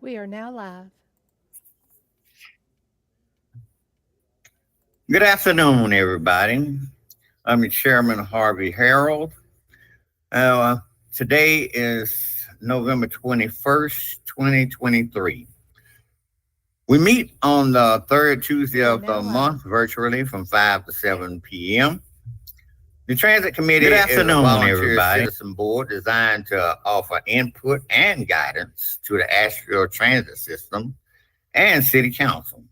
We are now live. Good afternoon, everybody. I'm your chairman, Harvey Harold. Uh, Today is November 21st, 2023. We meet on the third Tuesday We are of now the live. month virtually from 5 to 7 p.m. The Transit Committee is a volunteer everybody. citizen board designed to offer input and guidance to the Asheville transit system and City Council.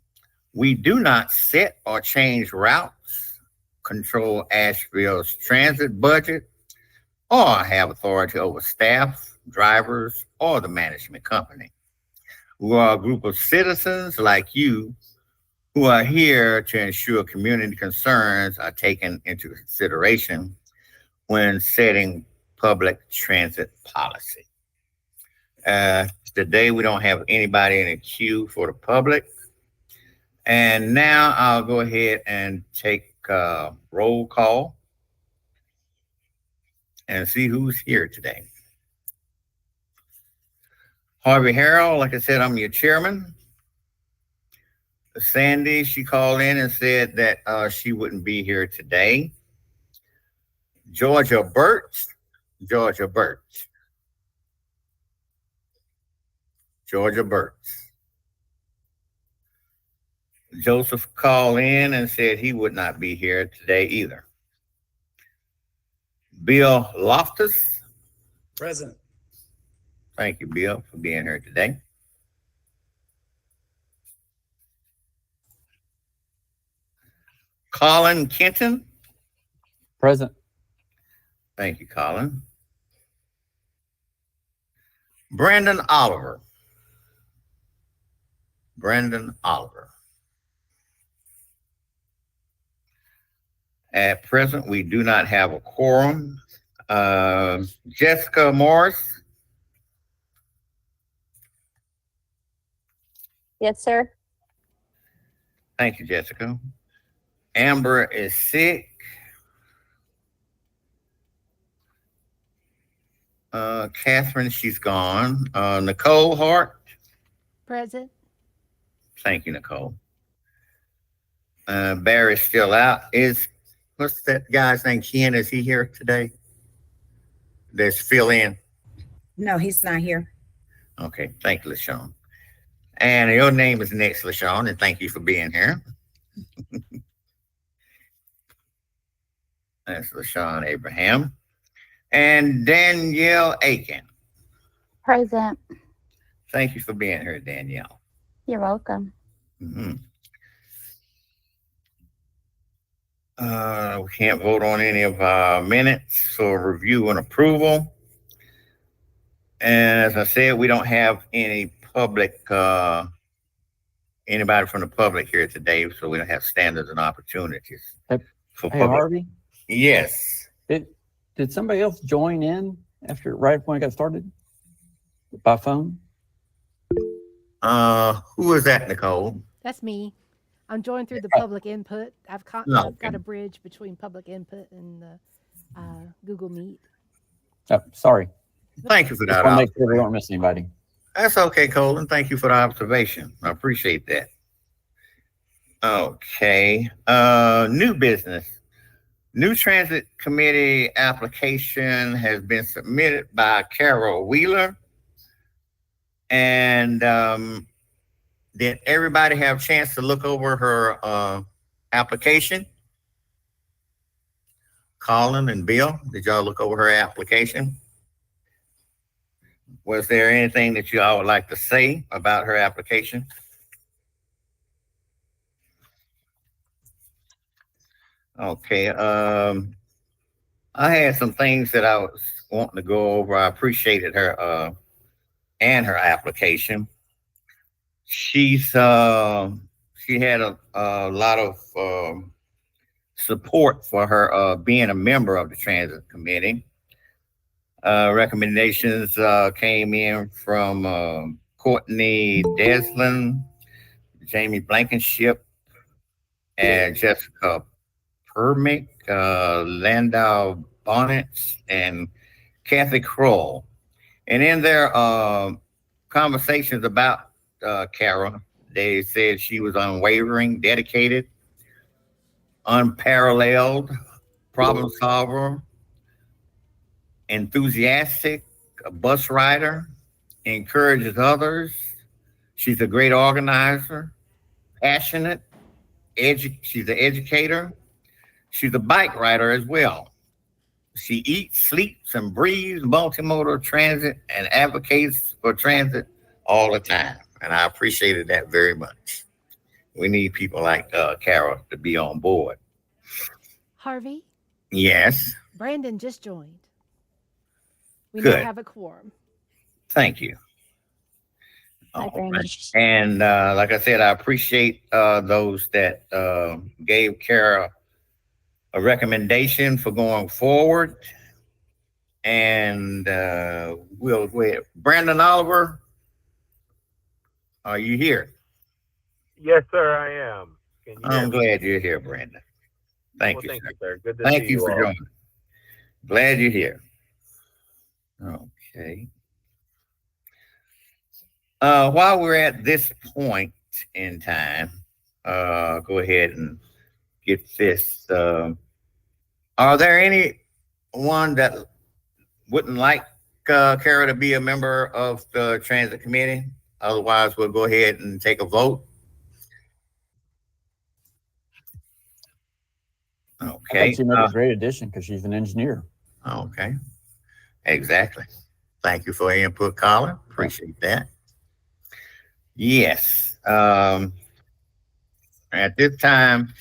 We do not set or change routes, control Asheville's transit budget, or have authority over staff, drivers, or the management company. We are a group of citizens like you who are here to ensure community concerns are taken into consideration when setting public transit policy. Today, we don't have anybody in the queue for the public. And now I'll go ahead and take roll call and see who's here today. Harvey Harrell, like I said, I'm your chairman. Sandy, she called in and said that she wouldn't be here today. Georgia Birch, Georgia Birch, Georgia Birch. Joseph called in and said he would not be here today either. Bill Loftus. Present. Thank you, Bill, for being here today. Colin Kenton. Present. Thank you, Colin. Brandon Oliver. Brandon Oliver. At present, we do not have a quorum. Jessica Morris. Yes, sir. Thank you, Jessica. Amber is sick. Catherine, she's gone. Nicole Hart. Present. Thank you, Nicole. Barry's still out. What's that guy's name? Ken, is he here today? There's fill in. No, he's not here. Okay, thank you, LaShawn. And your name is next, LaShawn, and thank you for being here. That's LaShawn Abraham. And Danielle Aiken. Present. Thank you for being here, Danielle. You're welcome. Mm-hmm. We can't vote on any of our minutes for review and approval. And as I said, we don't have any public, anybody from the public here today, so we don't have standards and opportunities for Hey, public. Harvey, Yes. did somebody else join in right when I got started by phone? Who is that, Nicole? That's me. I'm joined through the public input. I've got a bridge between public input and the Google Meet. Oh, sorry. Thank you for Just that. want to make sure we don't miss anybody. That's okay, Colin. Thank you for the observation. I appreciate that. Okay. New business. New Transit Committee application has been submitted by Carol Wheeler. And did everybody have a chance to look over her application? Colin and Bill, did y'all look over her application? Was there anything that you all would like to say about her application? Okay. I had some things that I was wanting to go over. I appreciated her and her application. She had a lot of support for her being a member of the Transit Committee. Recommendations came in from Courtney Deslin, Jamie Blankenship, and Jessica Permick, Landau Bonnets, and Kathy Kroll. And in their conversations about Kara. They said she was unwavering, dedicated, unparalleled, problem solver, enthusiastic, a bus rider, encourages others. She's a great organizer, passionate, she's an educator. She's a bike rider as well. She eats, sleeps, and breathes multimodal transit and advocates for transit all the time. And I appreciated that very much. We need people like Kara to be on board. Harvey, Yes, Brandon just joined. We now good. have a quorum. Thank you. Hi, All Brandon. right. And like I said, I appreciate those that gave Kara a recommendation for going forward. And we'll go ahead. Brandon Oliver, are you here? Yes, sir, I am. Can you hear I'm me? glad you're here, Brandon. Thank Well, you, thank sir. you, sir. Good to Thank see you you for all. joining. Glad you're here. Okay. While we're at this point in time, go ahead and get this. Are there anyone that wouldn't like Kara to be a member of the transit committee? Otherwise, we'll go ahead and take a vote. I Okay. think she'd make a great addition because she's an engineer. Okay. Exactly. Thank you for your input, Colin. Appreciate that. Yes. At this time,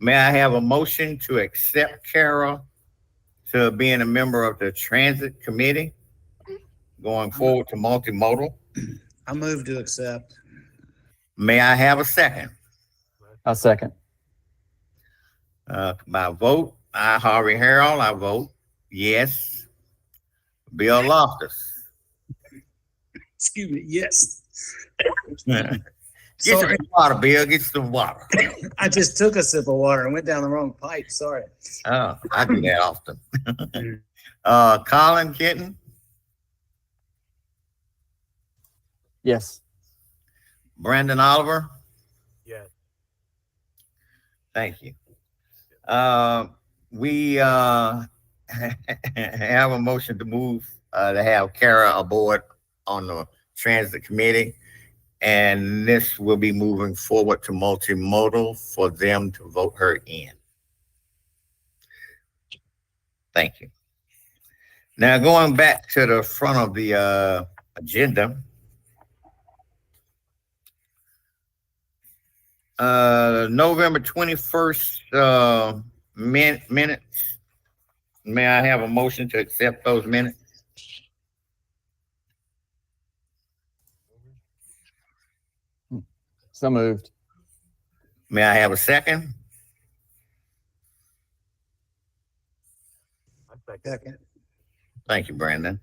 may I have a motion to accept Kara to being a member of the transit committee going forward to multimodal? I move to accept. May I have a second? I'll second. By vote, I, Harvey Harold, I vote yes. Bill Loftus. Excuse me. Yes. Get Sorry, some water, Bill. Get some water. I just took a sip of water and went down the wrong pipe. Sorry. Oh, I do that often. Colin Kitten, Yes. Brandon Oliver. Yes. Thank you. We have a motion to move to have Kara aboard on the transit committee, and this will be moving forward to multimodal for them to vote her in. Thank you. Now, going back to the front of the agenda, November 21st minutes. May I have a motion to accept those minutes? So moved. May I have a second? Second. Thank you, Brandon.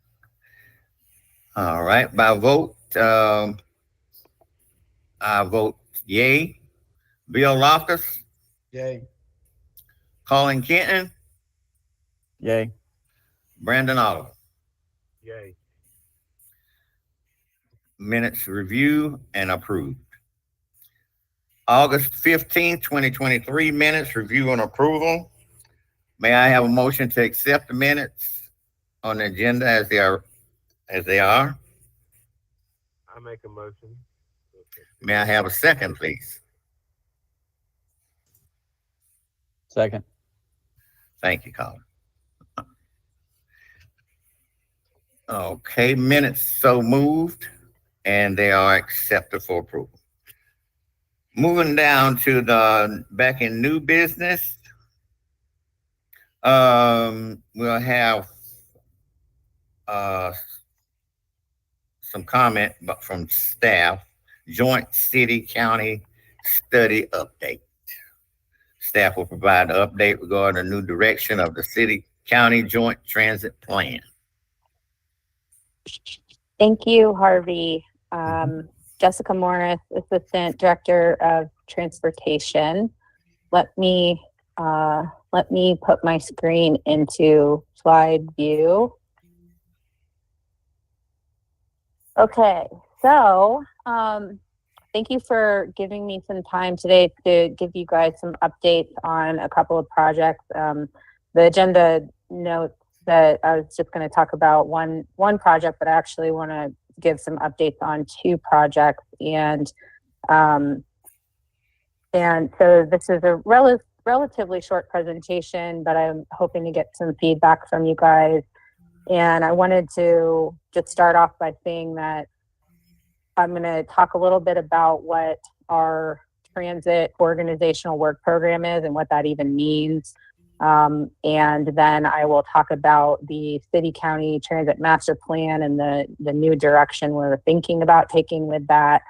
All right, by vote, I vote yay. Bill Loftus, Yay. Colin Kenton, Yay. Brandon Oliver. Yay. Minutes review and approved. August 15th, 2023 minutes review and approval. May I have a motion to accept the minutes on the agenda as they are? I make a motion. May I have a second, please? Second. Thank you, Colin. Okay, minutes so moved, and they are accepted for approval. Moving down to the back in new business, we'll have some comment from staff. Joint City County Study Update. Staff will provide an update regarding the new direction of the City County Joint Transit Plan. Thank you, Harvey. Jessica Morris, Assistant Director of Transportation. Let me put my screen into slide view. Okay, So, thank you for giving me some time today to give you guys some updates on a couple of projects. The agenda notes that I was just going to talk about one project, but I actually want to give some updates on two projects. And so this is a relatively short presentation, but I'm hoping to get some feedback from you guys. And I wanted to just start off by saying that I'm going to talk a little bit about what our transit organizational work program is and what that even means. And then I will talk about the city-county transit master plan and the new direction we're thinking about taking with that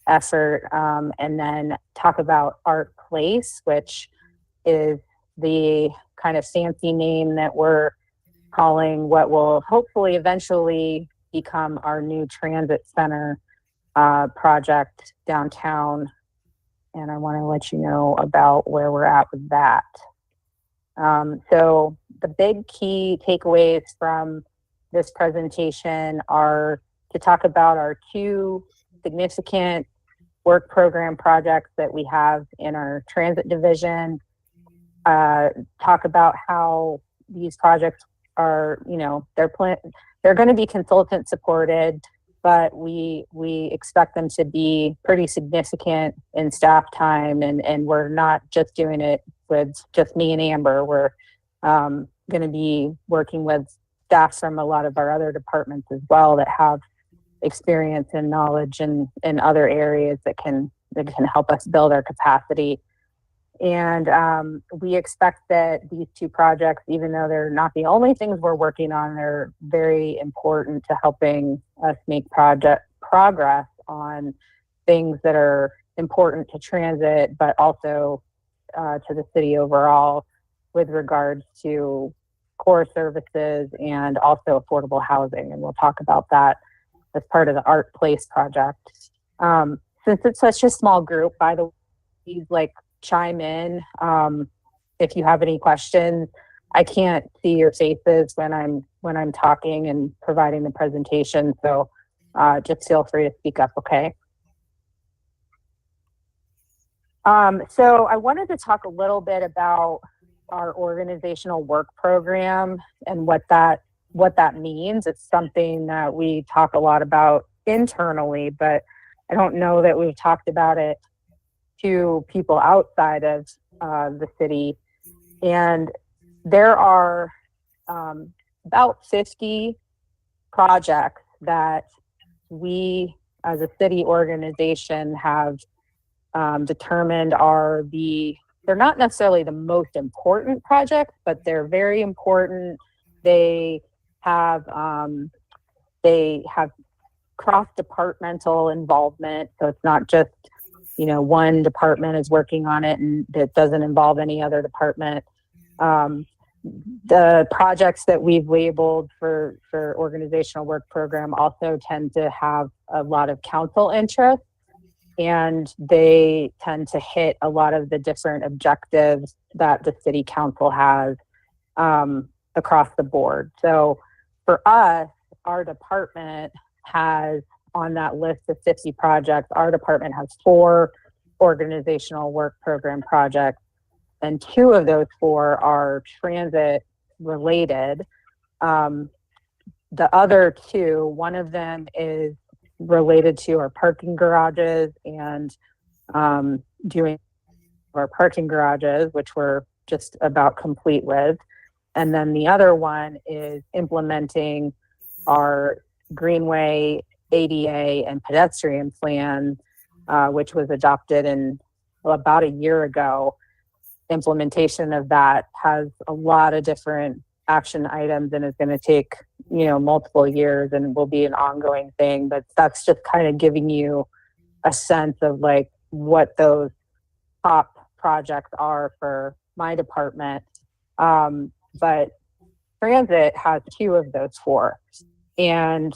effort. And then talk about Art Place, which is the kind of fancy name that we're calling what will hopefully eventually become our new transit center project downtown. And I want to let you know about where we're at with that. So the big key takeaways from this presentation are to talk about our two significant work program projects that we have in our transit division, talk about how these projects are, they're going to be consultant supported, but we expect them to be pretty significant in staff time, and we're not just doing it with just me and Amber. We're going to be working with staff from a lot of our other departments as well that have experience and knowledge in other areas that can help us build our capacity. And we expect that these two projects, even though they're not the only things we're working on, they're very important to helping us make progress on things that are important to transit, but also to the city overall with regards to core services and also affordable housing. And we'll talk about that as part of the Art Place project. Since it's such a small group, by the way, please chime in if you have any questions. I can't see your faces when I'm talking and providing the presentation, so just feel free to speak up, okay? So I wanted to talk a little bit about our organizational work program and what that means. It's something that we talk a lot about internally, but I don't know that we've talked about it to people outside of the city. And there are about 50 projects that we as a city organization have determined they're not necessarily the most important projects, but they're very important. They have cross-departmental involvement, so it's not just one department is working on it and it doesn't involve any other department. The projects that we've labeled for organizational work program also tend to have a lot of council interest, and they tend to hit a lot of the different objectives that the city council has across the board. So for us, our department has, on that list of 50 projects, our department has 4 organizational work program projects, and 2 of those 4 are transit related. The other 2, one of them is related to our parking garages and doing our parking garages, which we're just about complete with. And then the other one is implementing our Greenway, ADA, and pedestrian plan, which was adopted about a year ago. Implementation of that has a lot of different action items and is going to take multiple years and will be an ongoing thing, but that's just kind of giving you a sense of what those top projects are for my department. But transit has 2 of those 4, and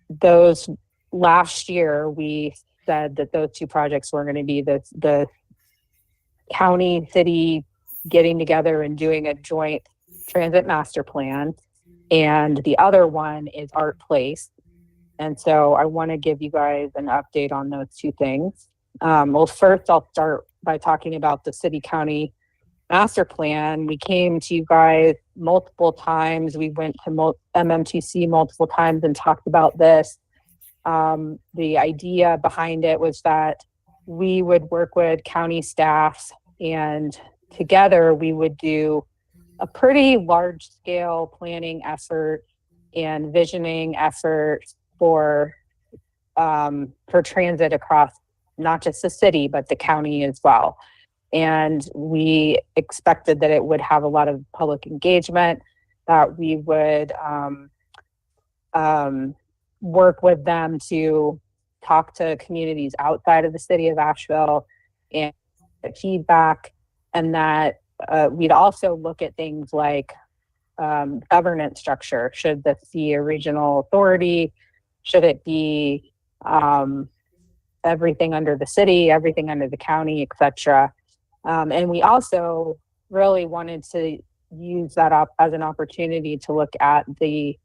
those last year we said that those 2 projects were going to be the county city getting together and doing a joint transit master plan, and the other one is Art Place. And so I want to give you guys an update on those two things. Well, first I'll start by talking about the city county master plan. We came to you guys multiple times. We went to MMTC multiple times and talked about this. The idea behind it was that we would work with county staffs, and together we would do a pretty large scale planning effort and visioning effort for transit across not just the city, but the county as well. And we expected that it would have a lot of public engagement, that we would work with them to talk to communities outside of the city of Asheville and get feedback, and that we'd also look at things like governance structure. Should this be a regional authority? Should it be everything under the city, everything under the county, etc.? And we also really wanted to use that up as an opportunity to look at the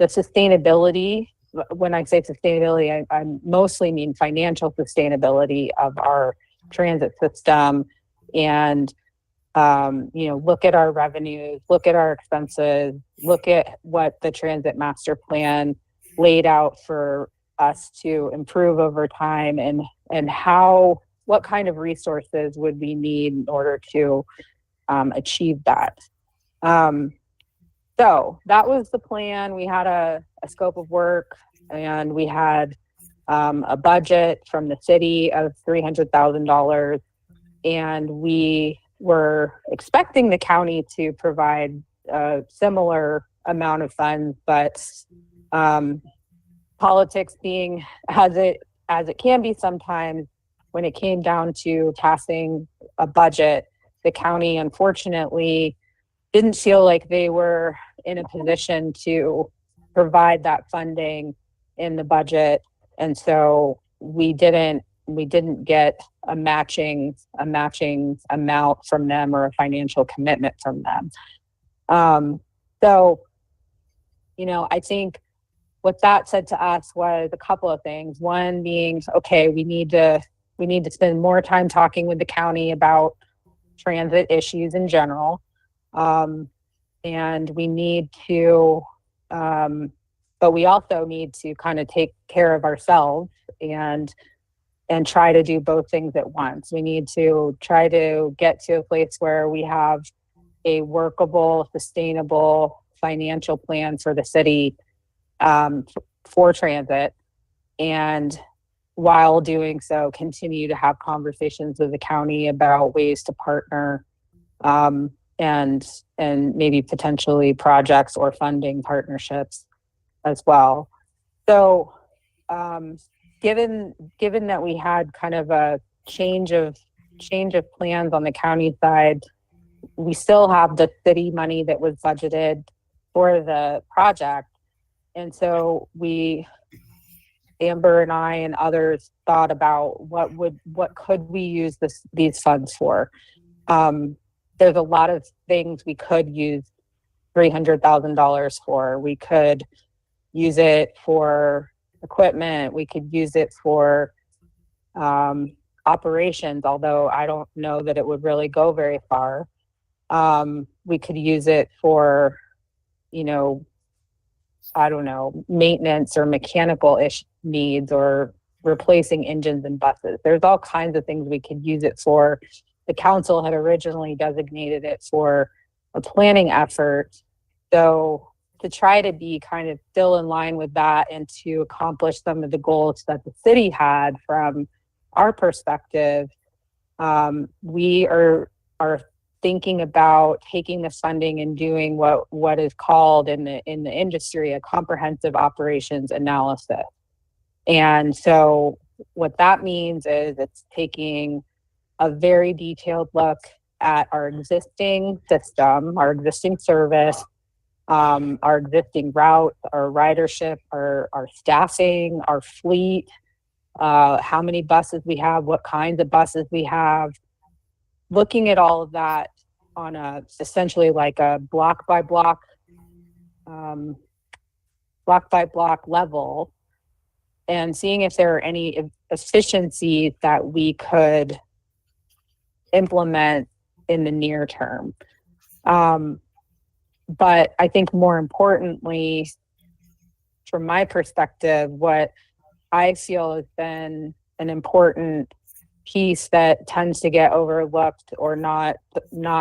sustainability. When I say sustainability, I mostly mean financial sustainability of our transit system, and look at our revenues, look at our expenses, look at what the transit master plan laid out for us to improve over time, and what kind of resources would we need in order to achieve that. So that was the plan. We had a scope of work, and we had a budget from the city of $300,000, and we were expecting the county to provide a similar amount of funds, but politics being as it can be sometimes, when it came down to passing a budget, the county unfortunately didn't feel like they were in a position to provide that funding in the budget, and so we didn't get a matching amount from them, or a financial commitment from them. So I think what that said to us was a couple of things. One being, okay, we need to spend more time talking with the county about transit issues in general. And we need to, but we also need to kind of take care of ourselves and try to do both things at once. We need to try to get to a place where we have a workable, sustainable financial plan for the city for transit, and while doing so, continue to have conversations with the county about ways to partner, and maybe potentially projects or funding partnerships as well. So given that we had kind of a change of plans on the county side, we still have the city money that was budgeted for the project. And so Amber and I and others thought about what could we use these funds for. There's a lot of things we could use $300,000 for. We could use it for equipment. We could use it for operations, although I don't know that it would really go very far. We could use it for, I don't know, maintenance or mechanical needs, or replacing engines and buses. There's all kinds of things we could use it for. The council had originally designated it for a planning effort. So to try to be kind of still in line with that, and to accomplish some of the goals that the city had from our perspective, we are thinking about taking the funding and doing what is called in the industry a comprehensive operations analysis. And so what that means is it's taking a very detailed look at our existing system, our existing service, our existing route, our ridership, our staffing, our fleet, how many buses we have, what kinds of buses we have, looking at all of that on essentially like a block by block block by block level and seeing if there are any efficiencies that we could implement in the near term. But I think more importantly, from my perspective, what I feel has been an important piece that tends to get overlooked or not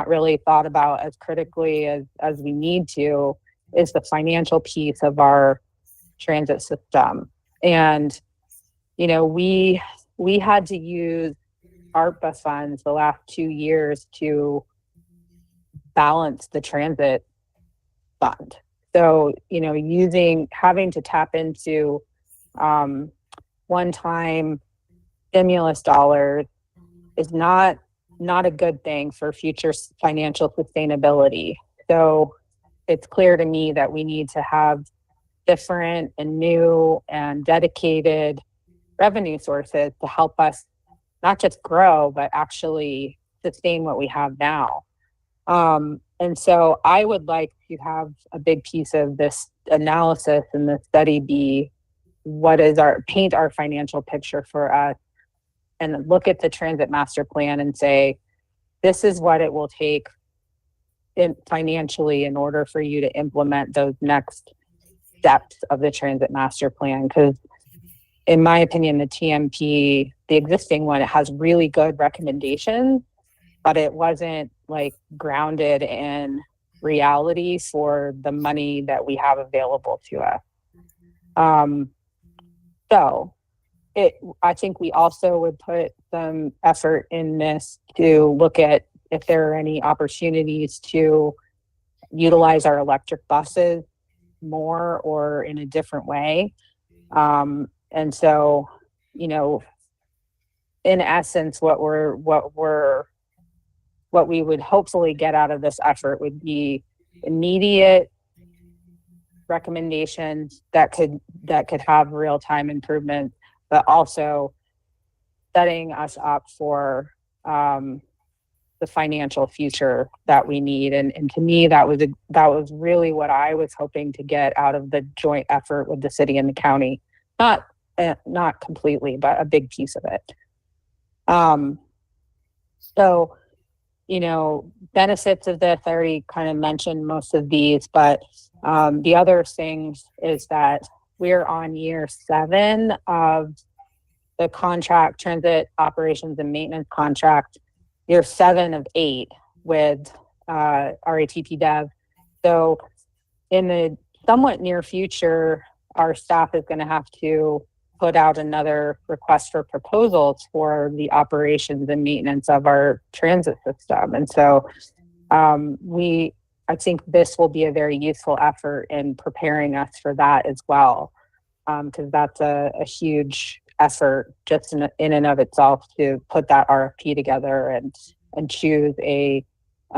really thought about as critically as we need to is the financial piece of our transit system. And, you know, we had to use ARPA funds the last 2 years to balance the transit fund. So, you know, having to tap into one-time stimulus dollars is not a good thing for future financial sustainability. So it's clear to me that we need to have different and new and dedicated revenue sources to help us not just grow, but actually sustain what we have now. And so I would like to have a big piece of this analysis and this study be paint our financial picture for us and look at the transit master plan and say, this is what it will take financially in order for you to implement those next steps of the transit master plan. Because in my opinion, the TMP, the existing one, it has really good recommendations, but it wasn't like grounded in reality for the money that we have available to us. So I think we also would put some effort in this to look at if there are any opportunities to utilize our electric buses more or in a different way. And so, you know, in essence, what we would hopefully get out of this effort would be immediate recommendations that could have real-time improvement, but also setting us up for the financial future that we need. And to me, that was really what I was hoping to get out of the joint effort with the city and the county. Not completely, but a big piece of it. So, you know, benefits of this, I already kind of mentioned most of these, but the other things is that we're on year 7 of the contract, transit operations and maintenance contract, year 7 of 8 with RATP Dev. So in the somewhat near future, our staff is going to have to put out another request for proposals for the operations and maintenance of our transit system. And so I think this will be a very useful effort in preparing us for that as well, because that's a huge effort just in and of itself to put that RFP together and choose a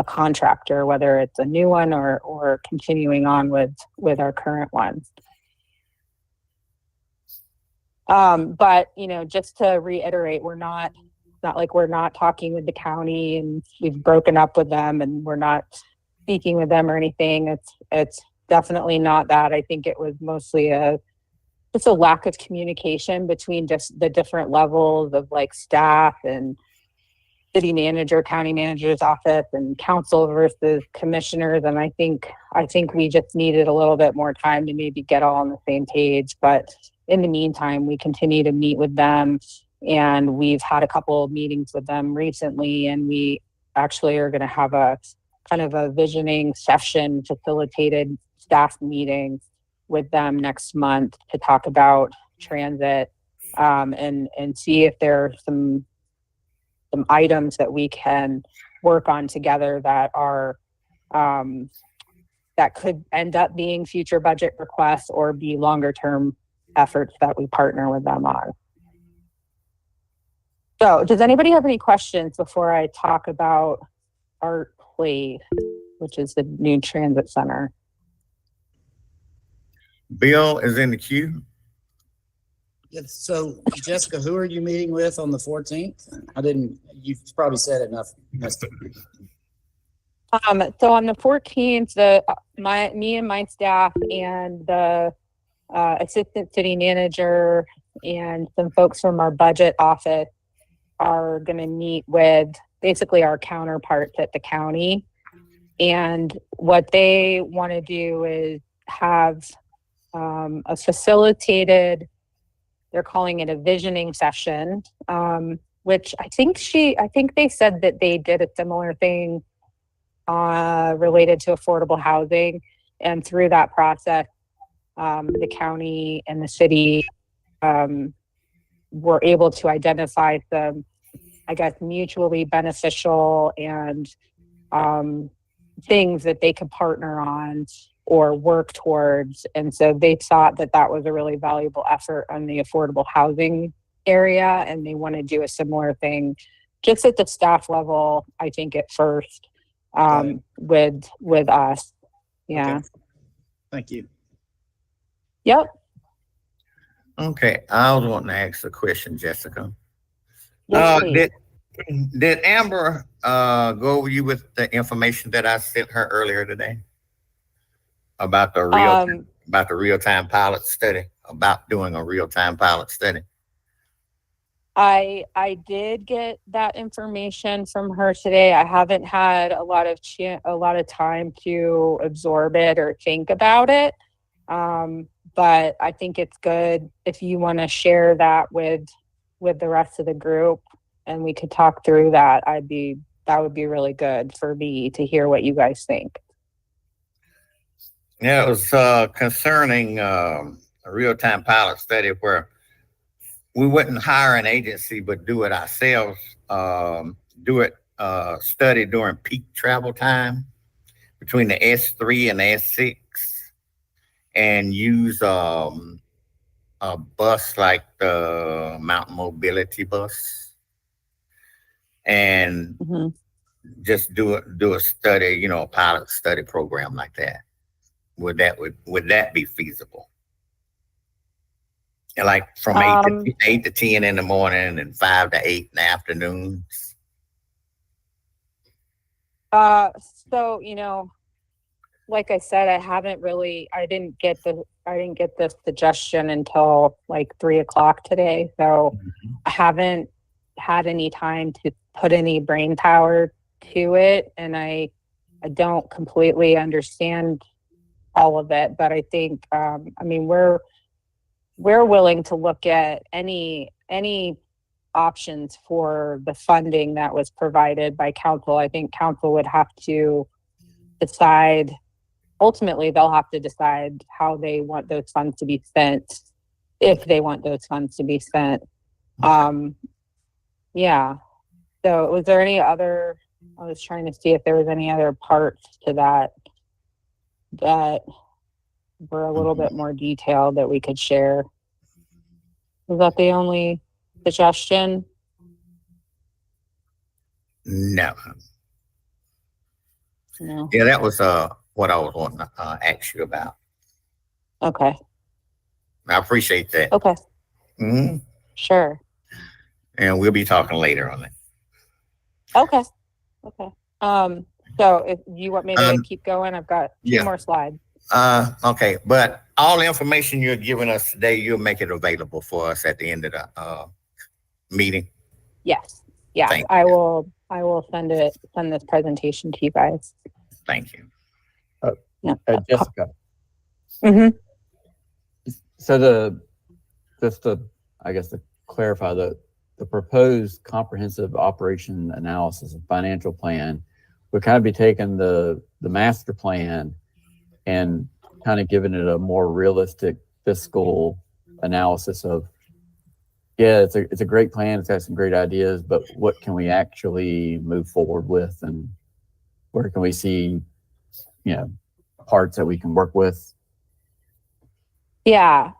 contractor, whether it's a new one or continuing on with our current ones. But, you know, just to reiterate, we're not talking with the county and we've broken up with them and we're not speaking with them or anything. It's definitely not that. I think it was mostly just a lack of communication between just the different levels of like staff and city manager, county manager's office, and council versus commissioners. And I think we just needed a little bit more time to maybe get all on the same page. But in the meantime, we continue to meet with them, and we've had a couple of meetings with them recently, and we actually are going to have a kind of a visioning session facilitated staff meeting with them next month to talk about transit and see if there are some items that we can work on together that are that could end up being future budget requests or be longer term efforts that we partner with them on. So does anybody have any questions before I talk about Art Place, which is the new transit center? Bill is in the queue. Yes, so Jessica, who are you meeting with on the 14th? You probably said it enough. So on the 14th, me and my staff and the assistant city manager and some folks from our budget office are going to meet with basically our counterparts at the county. And what they want to do is have a facilitated, they're calling it a visioning session, which I think they said that they did a similar thing related to affordable housing. And through that process, the county and the city were able to identify some, I guess, mutually beneficial and things that they could partner on or work towards. And so they thought that that was a really valuable effort on the affordable housing area. And they want to do a similar thing just at the staff level, I think at first, with us. Yeah. Okay. Thank you. Yep. Okay, I was wanting to ask a question, Jessica. Yes, please. Did Amber go over you with the information that I sent her earlier today about the real time pilot study, about doing a real time pilot study? I did get that information from her today. I haven't had a lot of time to absorb it or think about it. But I think it's good if you want to share that with the rest of the group and we could talk through that. That would be really good for me to hear what you guys think. Yeah, it was concerning a real time pilot study where we wouldn't hire an agency, but do it ourselves, study during peak travel time between the S3 and the S6 and use a bus like the Mountain Mobility bus and just do a study, a pilot study program like that. Would that be feasible? And like from 8 to 10 in the morning and 5 to 8 in the afternoons. So, like I said, I didn't get the suggestion until like 3:00 today. So I haven't had any time to put any brain power to it. And I don't completely understand all of it, but I think, we're willing to look at any options for the funding that was provided by council. I think council would have to decide. Ultimately, they'll have to decide how they want those funds to be spent, if they want those funds to be spent. Yeah. So was there any other, I was trying to see if there was any other parts to that were a little bit more detailed that we could share. Was that the only suggestion? No. No. Yeah, that was what I was wanting to ask you about. Okay. I appreciate that. Okay. Mm-hmm. Sure. And we'll be talking later on that. Okay. So if you want me to keep going, I've got two more slides. Okay, but all the information you're giving us today, you'll make it available for us at the end of the meeting. Yes. Yeah. I will send this presentation to you guys. Thank you. Jessica. Mm-hmm. So to clarify, the proposed comprehensive operation analysis and financial plan would kind of be taking the master plan and kind of giving it a more realistic fiscal analysis of, it's a great plan, it's got some great ideas, but what can we actually move forward with, and where can we see, parts that we can work with? Yes,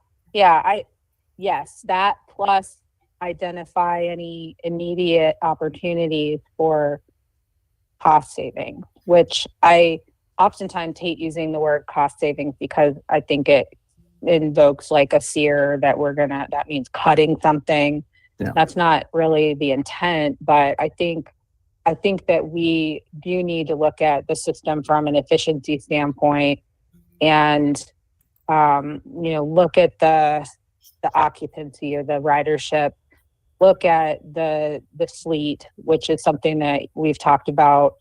that plus identify any immediate opportunities for cost saving, which I oftentimes hate using the word cost savings because I think it invokes like a fear that that means cutting something. Yeah. That's not really the intent, but I think that we do need to look at the system from an efficiency standpoint and look at the occupancy or the ridership, look at the fleet, which is something that we've talked about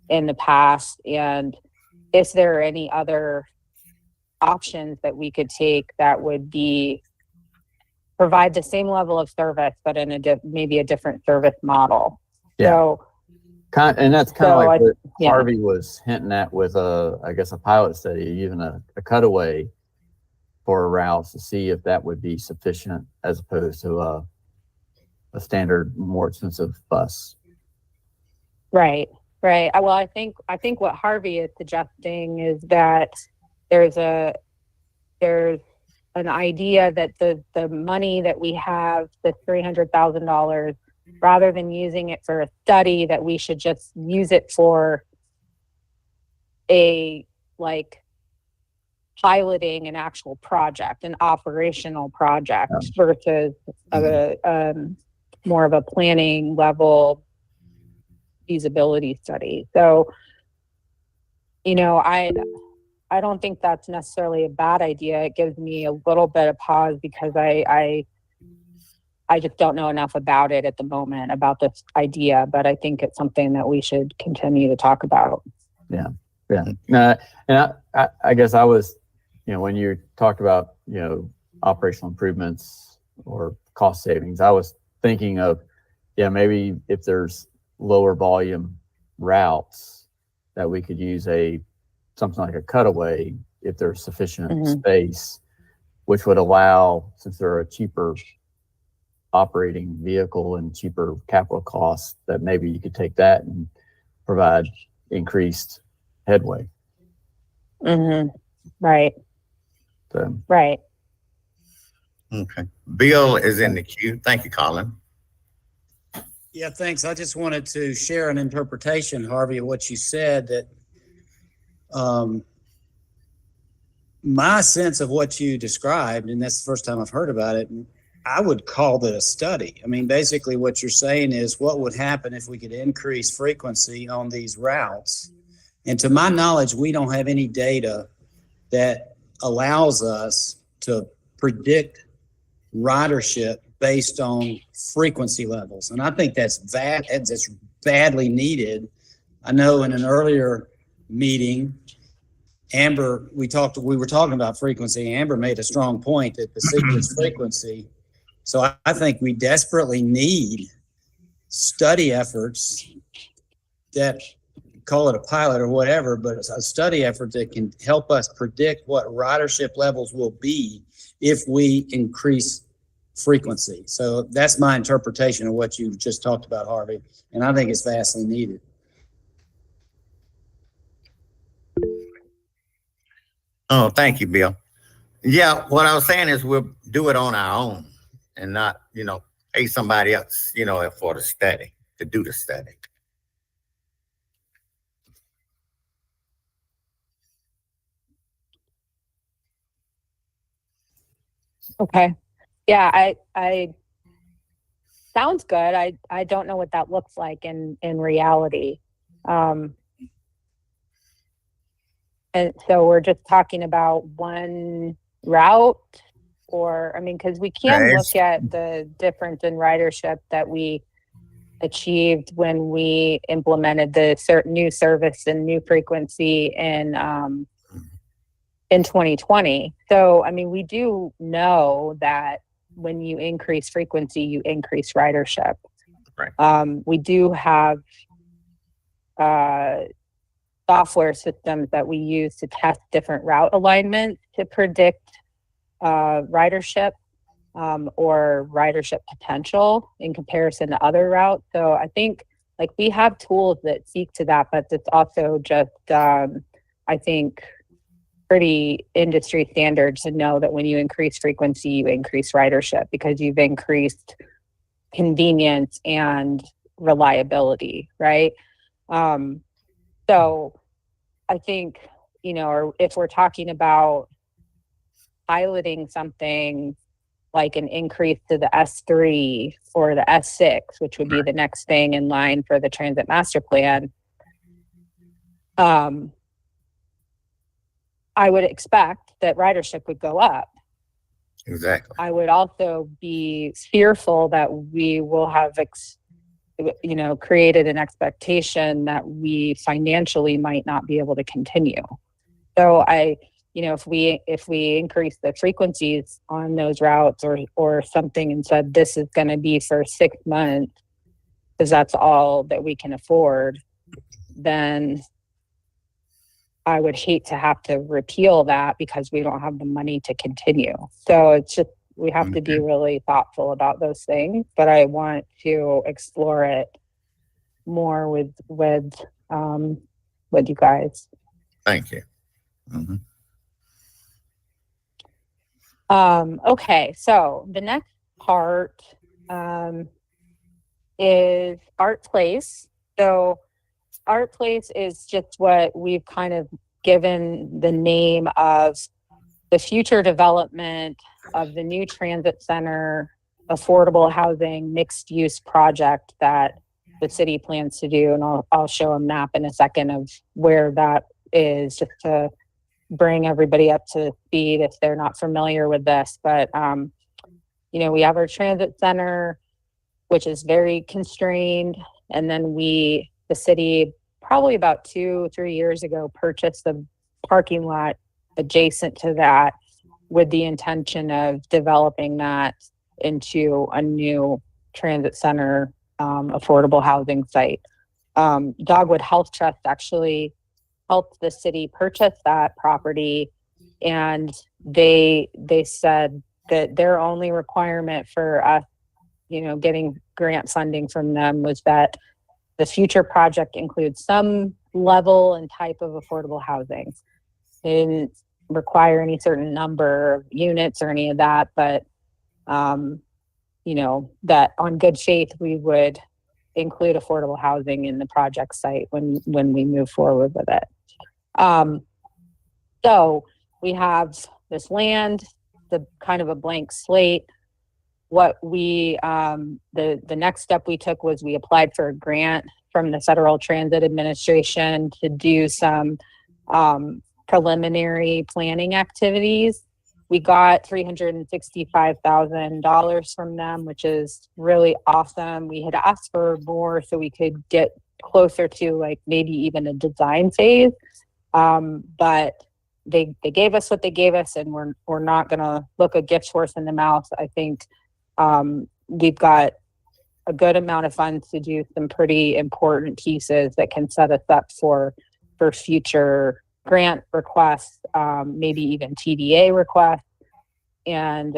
in the past, and is there any other options that we could take that would provide the same level of service, but in maybe a different service model. Yeah. So, and that's kind of like what yeah. Harvey was hinting at with I guess a pilot study, even a cutaway for a route to see if that would be sufficient as opposed to a standard, more expensive bus. Right. Well, I think what Harvey is suggesting is that there's an idea that the money that we have, the $300,000, rather than using it for a study, that we should just use it for a piloting an actual project, an operational project, versus more of a planning level feasibility study. So, I don't think that's necessarily a bad idea. It gives me a little bit of pause because I just don't know enough about it at the moment, about this idea, but I think it's something that we should continue to talk about. Yeah. And I guess I was, when you talked about, operational improvements or cost savings, I was thinking of, maybe if there's lower volume routes that we could use something like a cutaway if there's sufficient space, which would allow, since they're a cheaper operating vehicle and cheaper capital costs, that maybe you could take that and provide increased headway. Right. So. Right. Okay. Bill is in the queue. Thank you, Colin. Yeah, thanks. I just wanted to share an interpretation, Harvey, of what you said, that my sense of what you described, and that's the first time I've heard about it, I would call that a study. I mean, basically what you're saying is what would happen if we could increase frequency on these routes. And to my knowledge, we don't have any data that allows us to predict ridership based on frequency levels. And I think that's badly needed. I know in an earlier meeting, Amber, we were talking about frequency. Amber made a strong point that the secret is frequency. So I think we desperately need study efforts that, call it a pilot or whatever, but it's a study effort that can help us predict what ridership levels will be if we increase frequency. So that's my interpretation of what you just talked about, Harvey, and I think it's vastly needed. Oh, thank you, Bill. Yeah, what I was saying is we'll do it on our own and not, pay somebody else, for the study, to do the study. Okay. Yeah, I sounds good. I don't know what that looks like in reality. And so we're just talking about one route, because we can look at the difference in ridership that we achieved when we implemented the new service and new frequency in 2020. So, we do know that when you increase frequency, you increase ridership. Right. We do have software systems that we use to test different route alignments to predict ridership or ridership potential in comparison to other routes. So I think we have tools that speak to that, but it's also just, I think, pretty industry standard to know that when you increase frequency, you increase ridership because you've increased convenience and reliability, right? So I think, or if we're talking about piloting something like an increase to the S3 or the S6, which would be the next thing in line for the transit master plan, I would expect that ridership would go up. Exactly. I would also be fearful that we will have, created an expectation that we financially might not be able to continue. So if we increase the frequencies on those routes or something and said this is going to be for 6 months because that's all that we can afford, then I would hate to have to repeal that because we don't have the money to continue. So it's just, we have to be really thoughtful about those things, but I want to explore it more with you guys. Thank you. Mm-hmm. Okay, so the next part is Art Place. So Art Place is just what we've kind of given the name of the future development of the new transit center, affordable housing, mixed use project that the city plans to do. And I'll show a map in a second of where that is, just to bring everybody up to speed if they're not familiar with this. But, we have our transit center, which is very constrained. And then the city, probably about 2-3 years ago, purchased a parking lot adjacent to that with the intention of developing that into a new transit center, affordable housing site. Dogwood Health Trust actually helped the city purchase that property, and they said that their only requirement for us, getting grant funding from them was that the future project includes some level and type of affordable housing. They didn't require any certain number of units or any of that, but that on good faith we would include affordable housing in the project site when we move forward with it. So we have this land, the kind of a blank slate. What we, the next step we took was we applied for a grant from the Federal Transit Administration to do some preliminary planning activities. We got $365,000 from them, which is really awesome. We had asked for more so we could get closer to like maybe even a design phase. But they gave us what they gave us, and we're not gonna look a gift horse in the mouth. I think we've got a good amount of funds to do some pretty important pieces that can set us up for future grant requests, maybe even TDA requests, and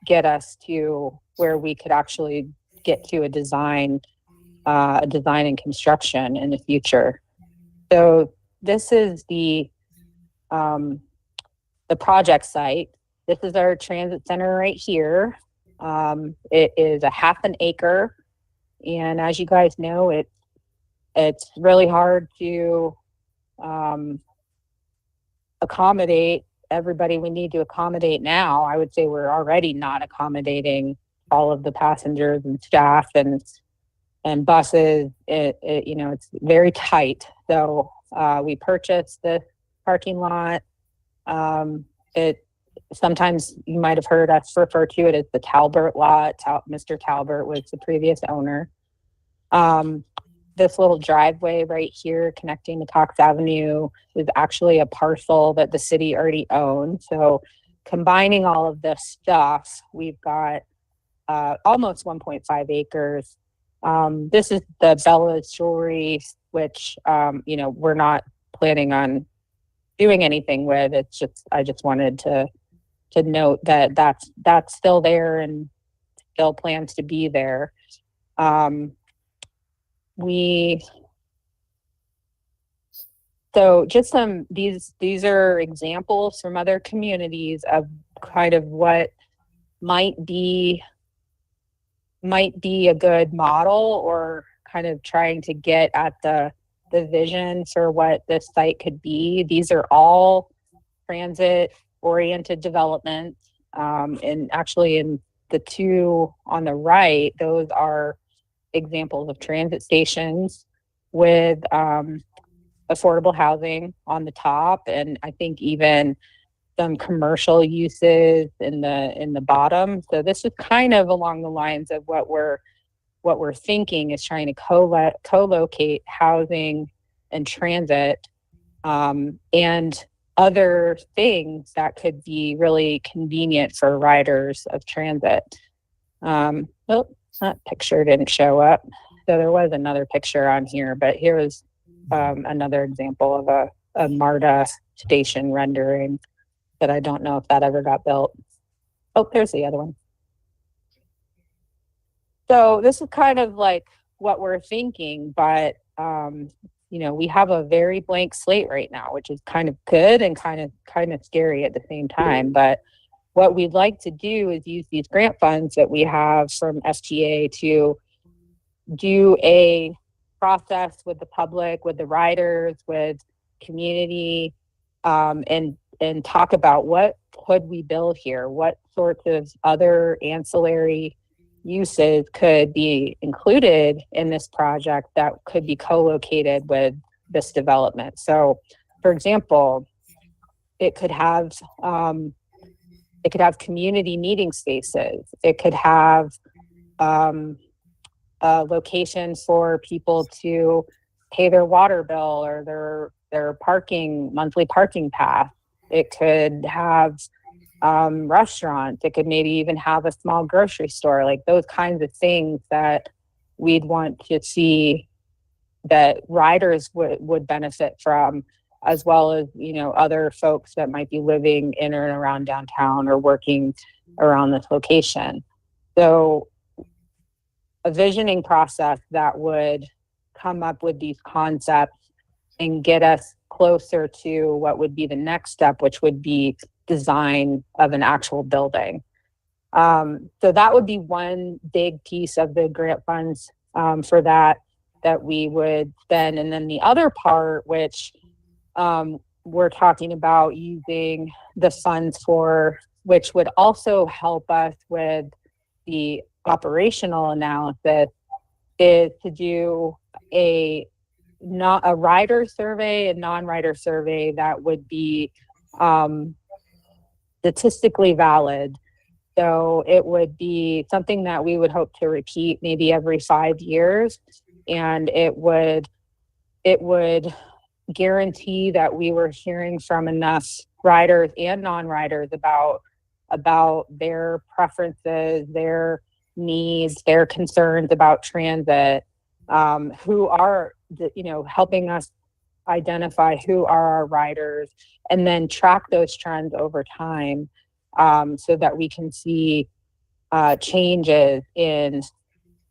get us to where we could actually get to a design and construction in the future. So this is the project site. This is our transit center right here. It is a 1/2 acre, and as you guys know, it's really hard to accommodate everybody we need to accommodate now. I would say we're already not accommodating all of the passengers and staff and buses. It's very tight. So we purchased this parking lot. Sometimes you might have heard us refer to it as the Talbert lot. Mr. Talbert was the previous owner. This little driveway right here connecting to Cox Avenue is actually a parcel that the city already owns. So combining all of this stuff, we've got almost 1.5 acres. This is the Bella's Jewelry, which we're not planning on doing anything with. It's just, I just wanted to note that that's still there and still plans to be there. So just these are examples from other communities of kind of what might be a good model, or kind of trying to get at the vision for what this site could be. These are all transit oriented developments. And actually in the two on the right, those are examples of transit stations with a affordable housing on the top, and I think even some commercial uses in the bottom. So this is kind of along the lines of what we're thinking is trying to co-locate housing and transit, and other things that could be really convenient for riders of transit. That picture didn't show up. So there was another picture on here, but here is another example of a MARTA station rendering that I don't know if that ever got built. Oh, there's the other one. So this is kind of like what we're thinking, but we have a very blank slate right now, which is kind of good and kind of scary at the same time. But what we'd like to do is use these grant funds that we have from STA to do a process with the public, with the riders, with community, and talk about what could we build here, what sorts of other ancillary uses could be included in this project that could be co-located with this development. So, for example, it could have community meeting spaces. It could have a location for people to pay their water bill or their monthly parking pass. It could have restaurants. It could maybe even have a small grocery store, like those kinds of things that we'd want to see that riders would benefit from, as well as, other folks that might be living in or around downtown or working around this location. So a visioning process that would come up with these concepts and get us closer to what would be the next step, which would be design of an actual building. So that would be one big piece of the grant funds for that we would spend. And then the other part, which we're talking about using the funds for, which would also help us with the operational analysis, is to do a rider survey and non-rider survey that would be statistically valid. So it would be something that we would hope to repeat maybe every 5 years, and it would guarantee that we were hearing from enough riders and non-riders about their preferences, their needs, their concerns about transit, who are helping us identify who are our riders, and then track those trends over time, so that we can see changes in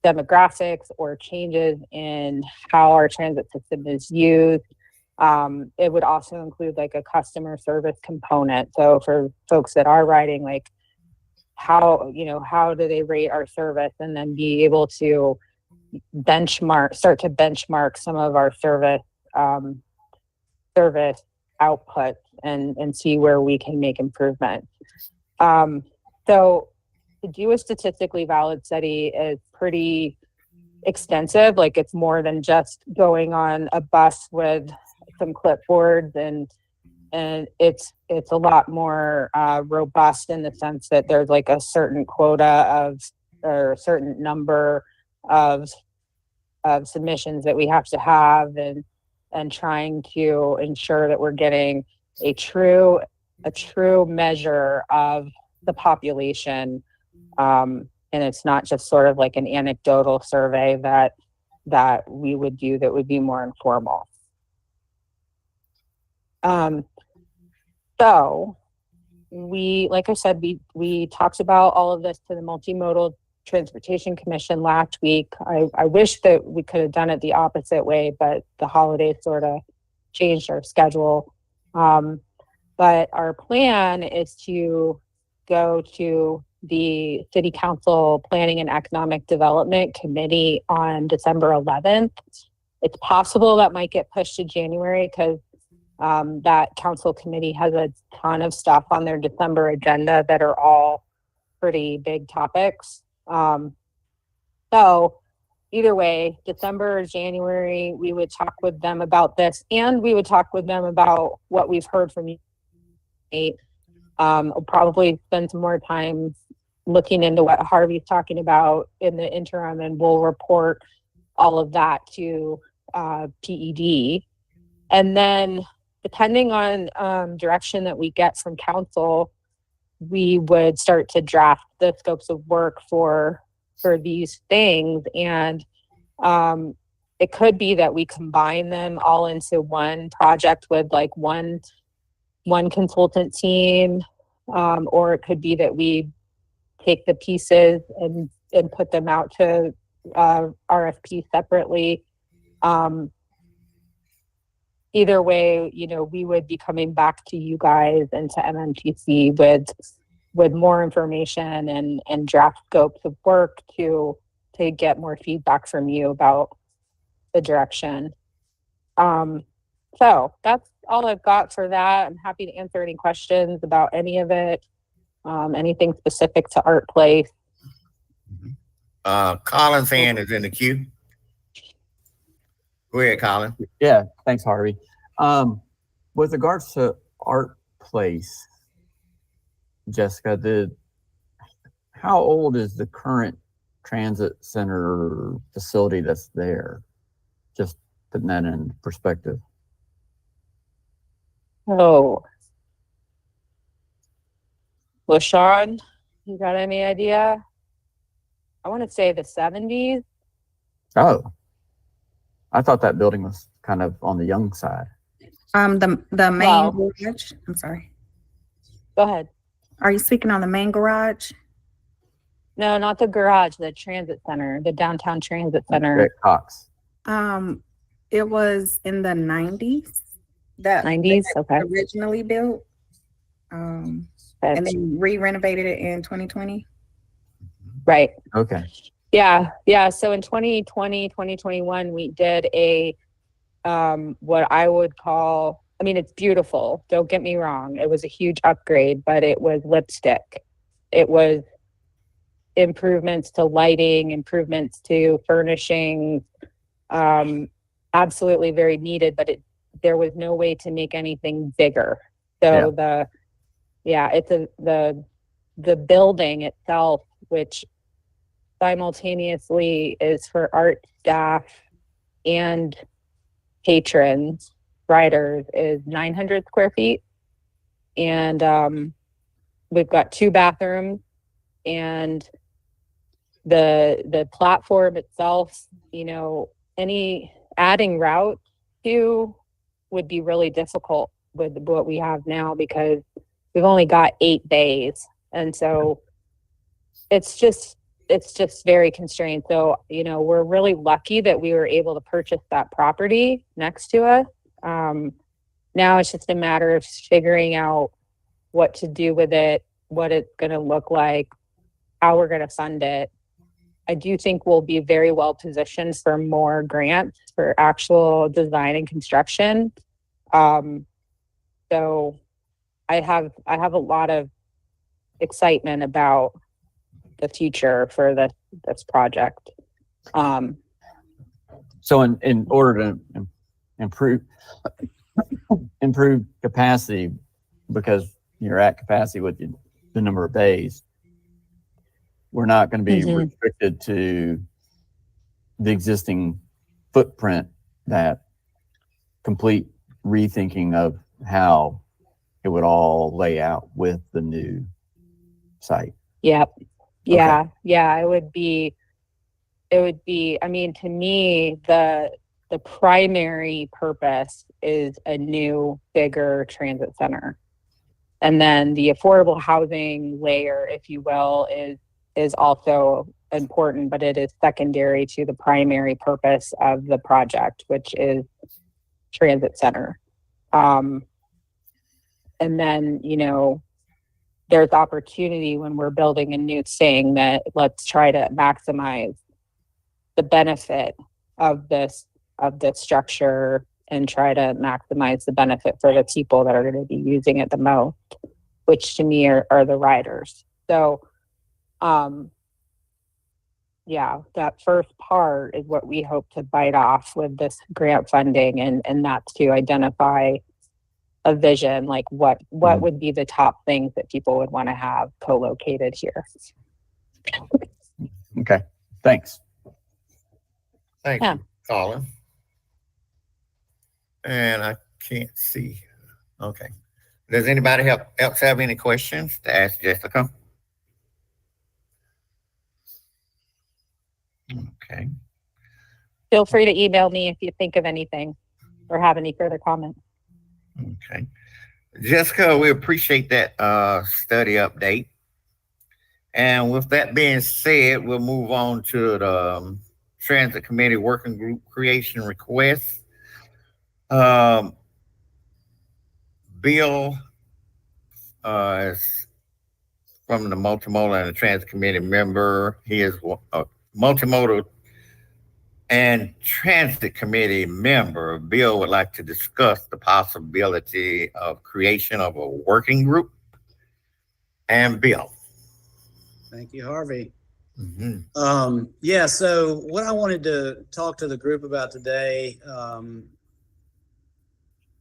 demographics or changes in how our transit system is used. It would also include like a customer service component. So for folks that are riding, like how do they rate our service, and then be able to start to benchmark some of our service outputs and see where we can make improvements. So to do a statistically valid study is pretty extensive. Like, it's more than just going on a bus with some clipboards, and it's a lot more robust in the sense that there's like a certain quota or a certain number of submissions that we have to have, and trying to ensure that we're getting a true measure of the population, and it's not just sort of like an anecdotal survey that we would do that would be more informal. So like I said, we talked about all of this to the Multimodal Transportation Commission last week. I wish that we could have done it the opposite way, but the holidays sort of changed our schedule. But our plan is to go to the City Council Planning and Economic Development Committee on December 11th. It's possible that might get pushed to January because that council committee has a ton of stuff on their December agenda that are all pretty big topics. So either way, December or January, we would talk with them about this, and we would talk with them about what we've heard from you. We'll probably spend some more time looking into what Harvey's talking about in the interim, and we'll report all of that to PED. And then depending on direction that we get from council, we would start to draft the scopes of work for these things. And it could be that we combine them all into one project with like one consultant team, or it could be that we take the pieces and put them out to RFP separately. Either way, you know, we would be coming back to you guys and to MMTC with more information and draft scopes of work to get more feedback from you about the direction. So that's all I've got for that. I'm happy to answer any questions about any of it, anything specific to Art Place. Colin's hand is in the queue. Go ahead, Colin. Yeah, thanks, Harvey. With regards to Art Place, Jessica, how old is the current transit center facility that's there? Just putting that in perspective. Oh, LaShawn, you got any idea? I want to say the 70s. Oh, I thought that building was kind of on the young side. The main garage. I'm sorry. Go ahead. Are you speaking on the main garage? No, not the garage, the transit center, the downtown transit center. At Cox. It was in the 90s. That 90s, okay. Originally built. And then re-renovated it in 2020. Right. Okay. Yeah. So in 2020, 2021, we did a what I would call, I mean, it's beautiful. Don't get me wrong. It was a huge upgrade, but it was lipstick. It was improvements to lighting, improvements to furnishing, absolutely very needed, but there was no way to make anything bigger. So it's the building itself, which simultaneously is for art staff and patrons, riders, is 900 square feet. And we've got 2 bathrooms, and the platform itself, you know, any adding routes to would be really difficult with what we have now, because we've only got 8 bays. And so it's just very constrained. So, you know, we're really lucky that we were able to purchase that property next to us. Now it's just a matter of figuring out what to do with it, what it's going to look like, how we're going to fund it. I do think we'll be very well positioned for more grants for actual design and construction. So I have a lot of excitement about the future for this project. So in order to improve capacity, because you're at capacity with the number of bays, we're not going to be restricted to the existing footprint. That complete rethinking of how it would all lay out with the new site. Yep. Yeah. Okay. Yeah. It would be, I mean, to me, the primary purpose is a new, bigger transit center. And then the affordable housing layer, if you will, is also important, but it is secondary to the primary purpose of the project, which is transit center. And then, you know, there's opportunity when we're building a new thing that let's try to maximize the benefit of this structure and try to maximize the benefit for the people that are going to be using it the most, which to me are the riders. So that first part is what we hope to bite off with this grant funding, and that's to identify a vision, like what would be the top things that people would want to have co-located here. Okay, thanks. Thank Yeah. you, Colin. And I can't see. Okay. Does anybody else have any questions to ask Jessica? Okay. Feel free to email me if you think of anything or have any further comments. Okay. Jessica, we appreciate that study update. And with that being said, we'll move on to the Transit Committee Working Group creation request. Bill is from the Multimodal and the Transit Committee member. He is a Multimodal and Transit Committee member. Bill would like to discuss the possibility of creation of a working group. And Bill. Thank you, Harvey. Mm-hmm. Yeah, so what I wanted to talk to the group about today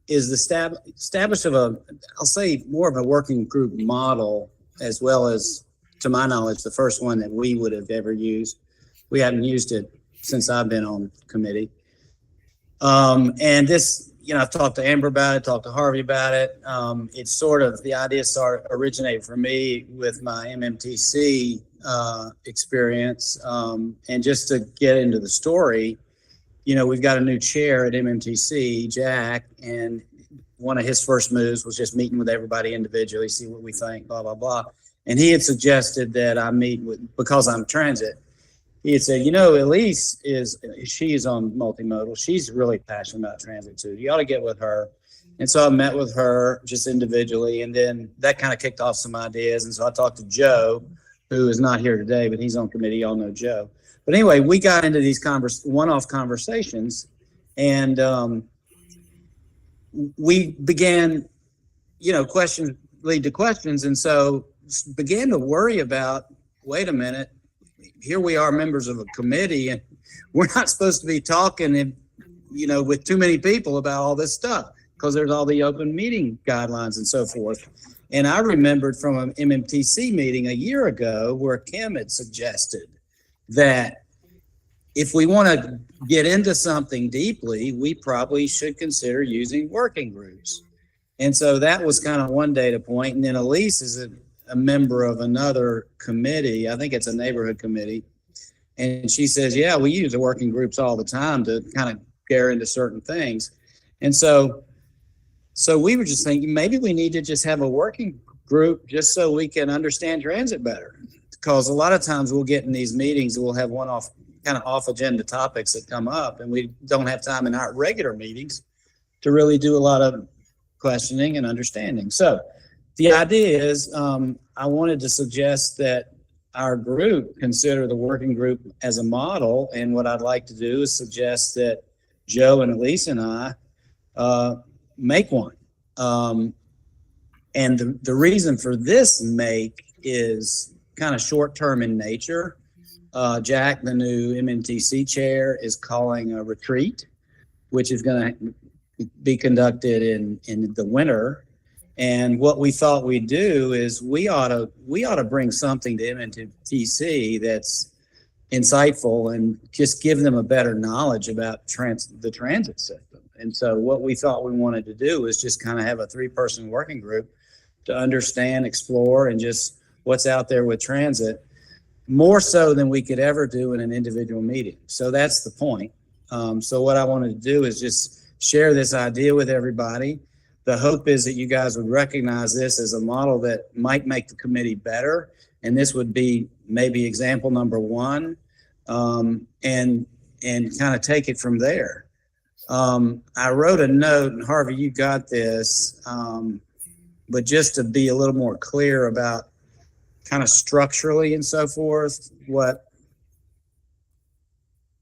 is the establish of I'll say more of a working group model, as well as, to my knowledge, the first one that we would have ever used. We haven't used it since I've been on committee. And this, I've talked to Amber about it, talked to Harvey about it. It's sort of, the idea originated for me with my MMTC experience. And just to get into the story, we've got a new chair at MMTC, Jack, and one of his first moves was just meeting with everybody individually, see what we think, blah, blah, blah. And he had suggested that I meet with, because I'm transit, he had said, Elise she's on multimodal. She's really passionate about transit too. You ought to get with her. And so I met with her just individually. And then that kind of kicked off some ideas. And so I talked to Joe, who is not here today, but he's on committee. Y'all know Joe. But anyway, we got into these one-off conversations, and we began, questions lead to questions. And so began to worry about, wait a minute, here we are, members of a committee, and we're not supposed to be talking, with too many people about all this stuff, because there's all the open meeting guidelines and so forth. And I remembered from an MMTC meeting a year ago where Kim had suggested that if we want to get into something deeply, we probably should consider using working groups. And so that was kind of one data point. And then Elise is a member of another committee. I think it's a neighborhood committee. And she says, yeah, we use the working groups all the time to kind of get into certain things. And so we were just thinking, maybe we need to just have a working group just so we can understand transit better. Because a lot of times we'll get in these meetings and we'll have off agenda topics that come up, and we don't have time in our regular meetings to really do a lot of questioning and understanding. So the idea is, I wanted to suggest that our group consider the working group as a model. And what I'd like to do is suggest that Joe and Elise and I make one. And the reason for this make is kind of short-term in nature. Jack, the new MMTC chair, is calling a retreat, which is going to be conducted in the winter. And what we thought we'd do is we ought to bring something to MMTC that's insightful and just give them a better knowledge about the transit system. And so what we thought we wanted to do is just kind of have a 3-person working group to understand, explore, and just what's out there with transit, more so than we could ever do in an individual meeting. So that's the point. So what I wanted to do is just share this idea with everybody. The hope is that you guys would recognize this as a model that might make the committee better. And this would be maybe example number 1, and kind of take it from there. I wrote a note, and Harvey, you got this, but just to be a little more clear about kind of structurally and so forth, what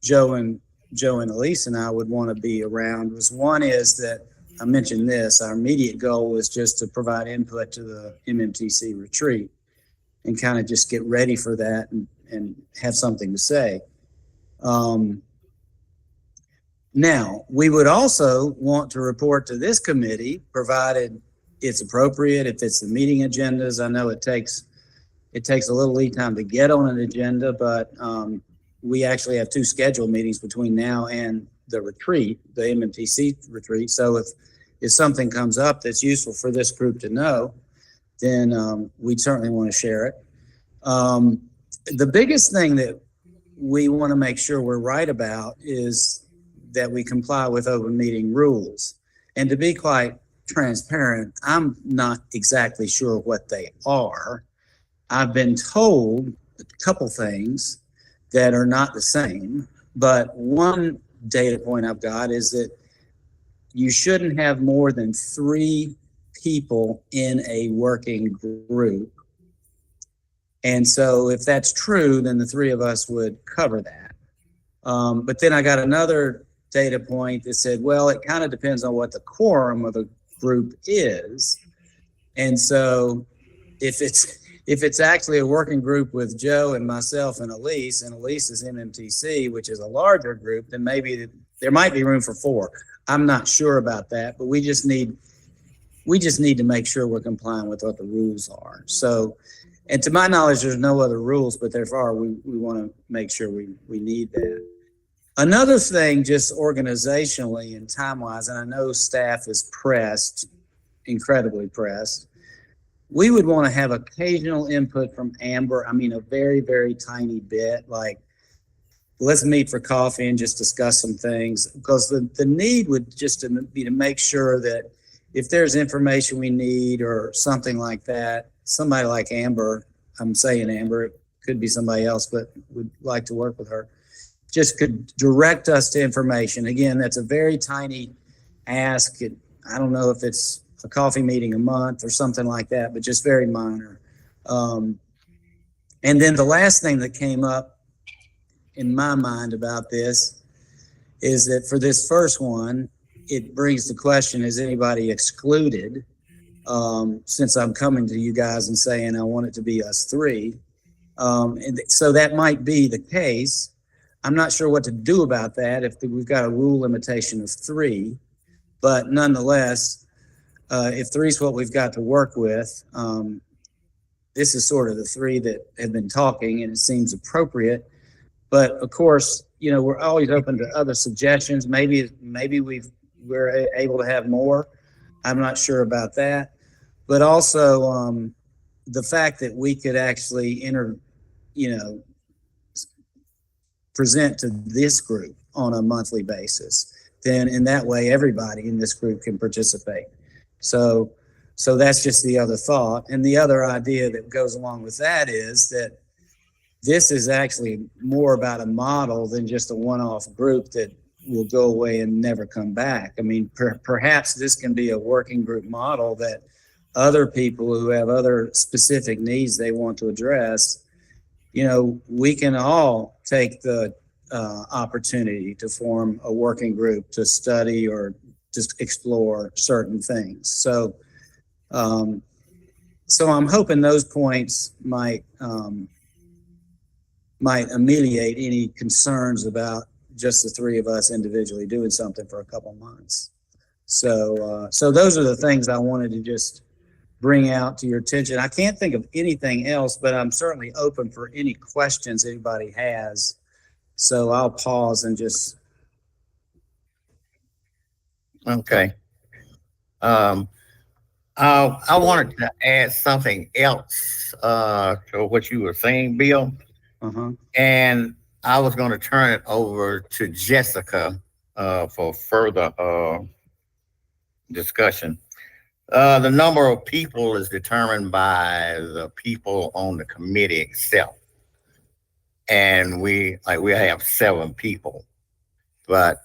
Joe and Elise and I would want to be around was, one is that I mentioned this, our immediate goal is just to provide input to the MMTC retreat and kind of just get ready for that and have something to say. Now, we would also want to report to this committee, provided it's appropriate, if it's the meeting agendas. I know it takes a little lead time to get on an agenda, but we actually have 2 scheduled meetings between now and the retreat, the MMTC retreat. So if something comes up that's useful for this group to know, then we'd certainly want to share it. The biggest thing that we want to make sure we're right about is that we comply with open meeting rules. And to be quite transparent, I'm not exactly sure what they are. I've been told a couple things that are not the same, but one data point I've got is that you shouldn't have more than 3 people in a working group. And so if that's true, then the 3 of us would cover that. But then I got another data point that said, well, it kind of depends on what the quorum of the group is. And so if it's actually a working group with Joe and myself and Elise is MMTC, which is a larger group, then maybe there might be room for 4. I'm not sure about that, but we just need to make sure we're complying with what the rules are. So, and to my knowledge, there's no other rules, but therefore we want to make sure we need that. Another thing, just organizationally and time-wise, and I know staff is pressed, incredibly pressed, we would want to have occasional input from Amber. I mean, a very, very tiny bit, like let's meet for coffee and just discuss some things, because the need would just be to make sure that if there's information we need or something like that, somebody like Amber, I'm saying Amber, it could be somebody else, but would like to work with her, just could direct us to information. Again, that's a very tiny ask. I don't know if it's a coffee meeting a month or something like that, but just very minor. And then the last thing that came up in my mind about this is that for this first one, it brings the question, is anybody excluded? Since I'm coming to you guys and saying I want it to be us 3. And so that might be the case. I'm not sure what to do about that if we've got a rule limitation of 3, but nonetheless, if 3 is what we've got to work with, this is sort of the 3 that have been talking, and it seems appropriate. But of course, you know, we're always open to other suggestions. Maybe we're able to have more. I'm not sure about that. But also the fact that we could actually present to this group on a monthly basis, then in that way, everybody in this group can participate. So that's just the other thought. And the other idea that goes along with that is that this is actually more about a model than just a one-off group that will go away and never come back. I mean, perhaps this can be a working group model that other people who have other specific needs they want to address, you know, we can all take the opportunity to form a working group to study or just explore certain things. So I'm hoping those points might ameliorate any concerns about just the 3 of us individually doing something for a couple months. So those are the things I wanted to just bring out to your attention. I can't think of anything else, but I'm certainly open for any questions anybody has. So I'll pause and just. Okay. I wanted to add something else to what you were saying, Bill. Uh-huh. And I was going to turn it over to Jessica for further discussion. The number of people is determined by the people on the committee itself. And we have 7 people, but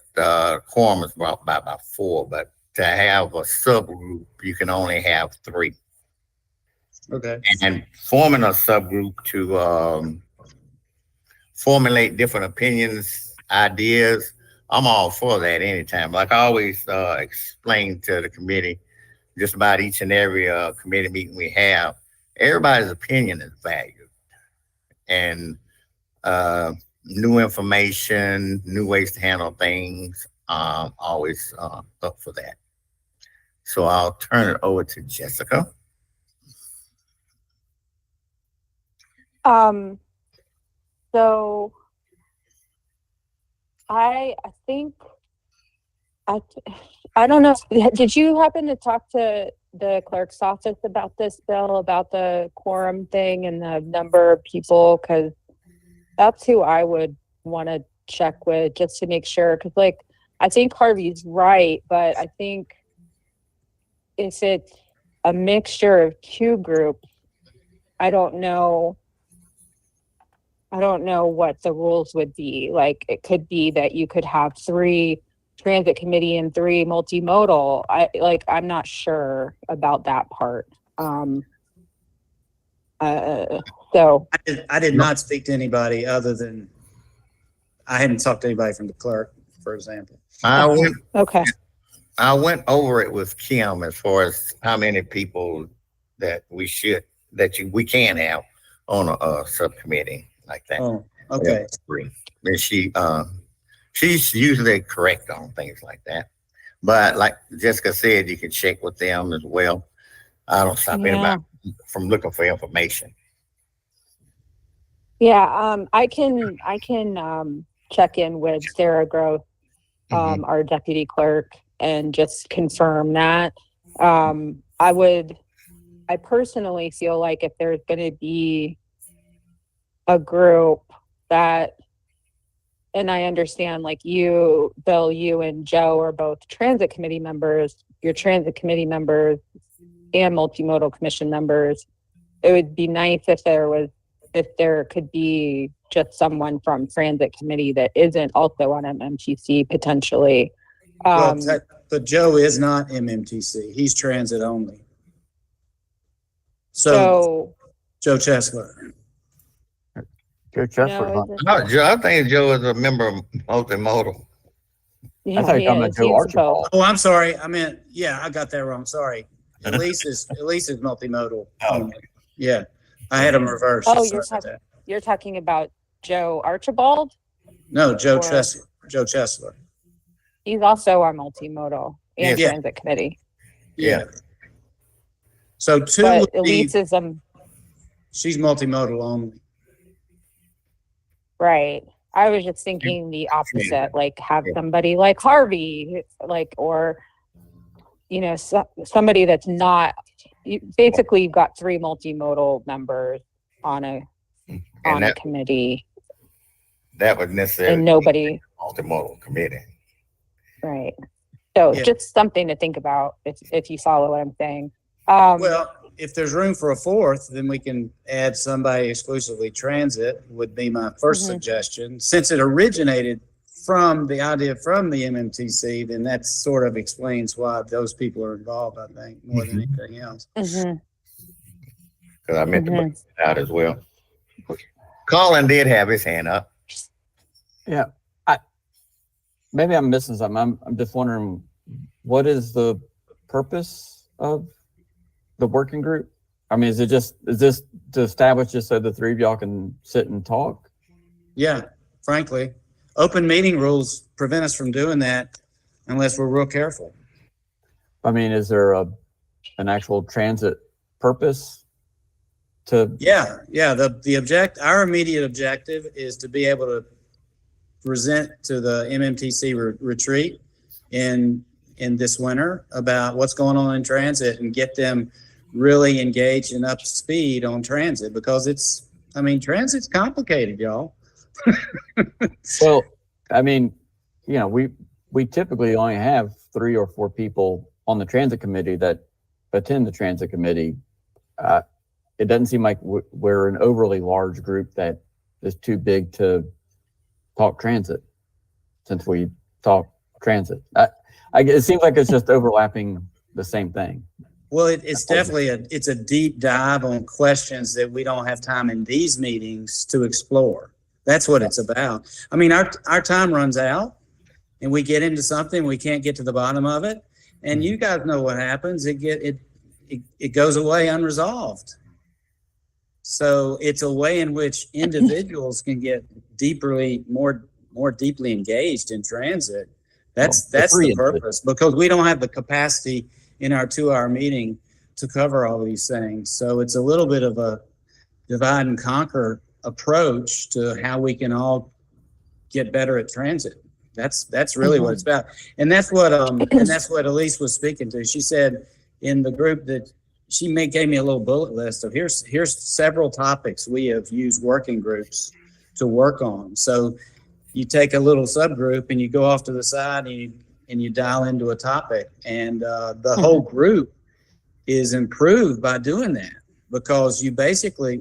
quorum is brought by about 4. But to have a subgroup, you can only have 3. Okay. And forming a subgroup to formulate different opinions, ideas, I'm all for that anytime. Like I always explain to the committee, just about each and every committee meeting we have, everybody's opinion is valued. And new information, new ways to handle things. Always up for that. So I'll turn it over to Jessica. So I think I don't know. Did you happen to talk to the clerk's office about this, Bill, about the quorum thing and the number of people? Because that's who I would want to check with just to make sure. Because, like, I think Harvey's right, but I think if it's a mixture of two groups, I don't know what the rules would be. Like, it could be that you could have 3 transit committee and 3 multimodal. I'm not sure about that part. So I did not speak to anybody other than, I hadn't talked to anybody from the clerk, for example. I went over it with Kim as far as how many people that we can have on a subcommittee like that. Oh, okay. And she's usually correct on things like that. But like Jessica said, you can check with them as well. I don't stop anybody from looking for information. Yeah, I can check in with Sarah Gross, our deputy clerk, and just confirm that. I personally feel like if there's going to be a group that, and I understand, like, you, Bill, you and Joe are both transit committee members, your transit committee members and multimodal commission members. It would be nice if there could be just someone from transit committee that isn't also on MMTC potentially. But Joe is not MMTC. He's transit only. So Joe Chesler. Joe Chesler. I think Joe is a member of multimodal. Yeah, I thought you were talking about Joe Archibald. Oh, I'm sorry. I meant, I got that wrong. Sorry. Elise is multimodal. Oh. Yeah. I had them reversed. Oh, you're talking about Joe Archibald? No, Joe Chesler. He's also on multimodal and Yeah. transit committee. Yeah. So two But would be, Elise is she's multimodal only. right. I was just thinking the opposite, like have somebody like Harvey, like, or somebody that's not. Basically, you've got 3 multimodal members on a committee. That would necessarily and nobody multimodal committee. Right. So just something to think about if you follow what I'm saying. Well, if there's room for a 4th, then we can add somebody exclusively transit would be my first suggestion. Since it originated from the idea from the MMTC, then that sort of explains why those people are involved, I think, more than anything else. Because I meant to put that out as well. Colin did have his hand up. Yeah. Maybe I'm missing something. I'm just wondering, what is the purpose of the working group? I mean, is this to establish just so the 3 of y'all can sit and talk? Yeah, frankly. Open meeting rules prevent us from doing that unless we're real careful. I mean, is there an actual transit purpose to? Yeah. Our immediate objective is to be able to present to the MMTC retreat in this winter about what's going on in transit and get them really engaged and up to speed on transit, because transit's complicated, y'all. Well, I mean, we typically only have 3 or 4 people on the transit committee that attend the transit committee. It doesn't seem like we're an overly large group that is too big to talk transit, since we talk transit. It seems like it's just overlapping the same thing. Well, it's definitely it's a deep dive on questions that we don't have time in these meetings to explore. That's what it's about. I mean, our time runs out and we get into something, we can't get to the bottom of it. And you guys know what happens. It goes away unresolved. So it's a way in which individuals can get more deeply engaged in transit. That's free the input. purpose, because we don't have the capacity in our 2-hour meeting to cover all these things. So it's a little bit of a divide and conquer approach to how we can all get better at transit. That's really what it's about. And that's what Elise was speaking to. She said in the group that gave me a little bullet list of here's several topics we have used working groups to work on. So you take a little subgroup and you go off to the side and you dial into a topic, and the whole group is improved by doing that, because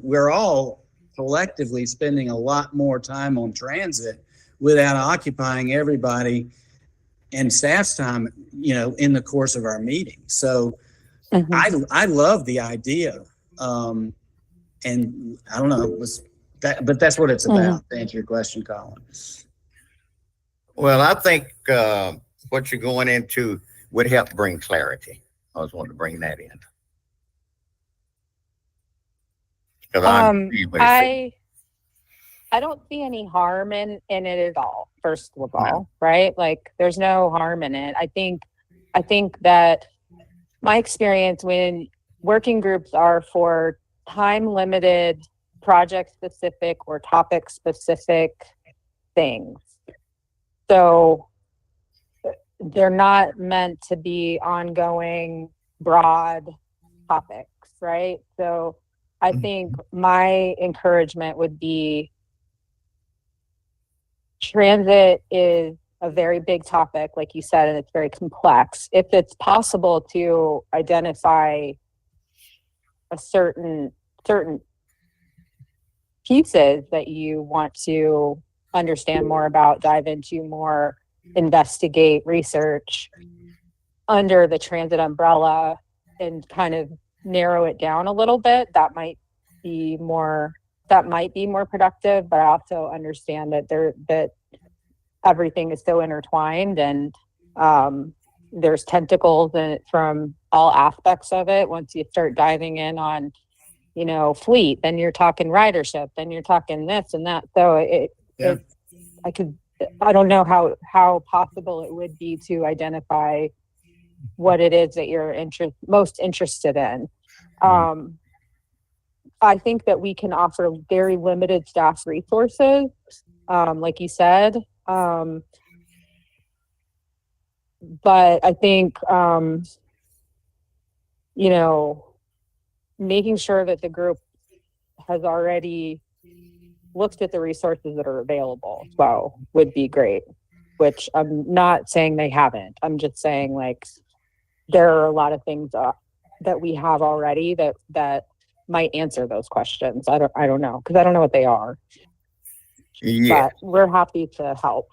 we're all collectively spending a lot more time on transit without occupying everybody and staff's time, in the course of our meeting. So I love the idea. And I don't know, but that's what it's about, to answer your question, Colin. Well, I think what you're going into would help bring clarity. I was wanting to bring that in. I don't see any harm in it at all, first of all, right? Like, there's no harm in it. I think that my experience when working groups are for time limited, project specific or topic specific things. So they're not meant to be ongoing, broad topics, right? So I think my encouragement would be, transit is a very big topic, like you said, and it's very complex. If it's possible to identify a certain pieces that you want to understand more about, dive into more, investigate, research under the transit umbrella, and kind of narrow it down a little bit, that might be more productive. But I also understand that everything is so intertwined, and there's tentacles in it from all aspects of it. Once you start diving in on, fleet, then you're talking ridership, then you're talking this and that. So I don't know how possible it would be to identify what it is that you're most interested in. I think that we can offer very limited staff resources, like you said. But I think, making sure that the group has already looked at the resources that are available as well would be great, which I'm not saying they haven't. I'm just saying, like, there are a lot of things that we have already that might answer those questions. I don't know, because I don't know what they are. Yeah. But we're happy to help.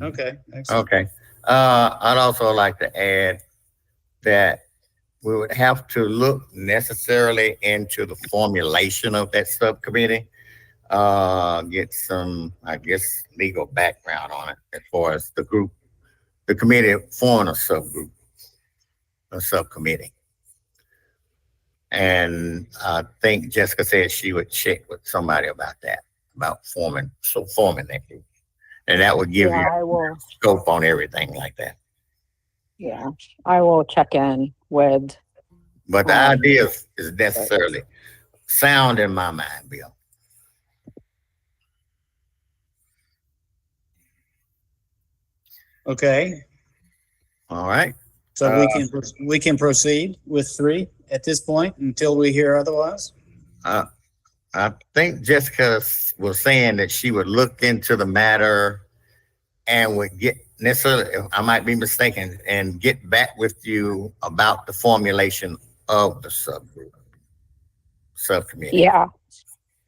Okay. Excellent. Okay. I'd also like to add that we would have to look necessarily into the formulation of that subcommittee, get some, I guess, legal background on it as far as the committee forming a subcommittee. And I think Jessica said she would check with somebody about that, about forming that group. And that would give you scope on everything like that. Yeah, I will check in with. But the idea is necessarily sound in my mind, Bill. Okay. All right. So we can proceed with 3 at this point until we hear otherwise. I think Jessica was saying that she would look into the matter and would get necessarily, I might be mistaken, and get back with you about the formulation of the subcommittee. Yeah.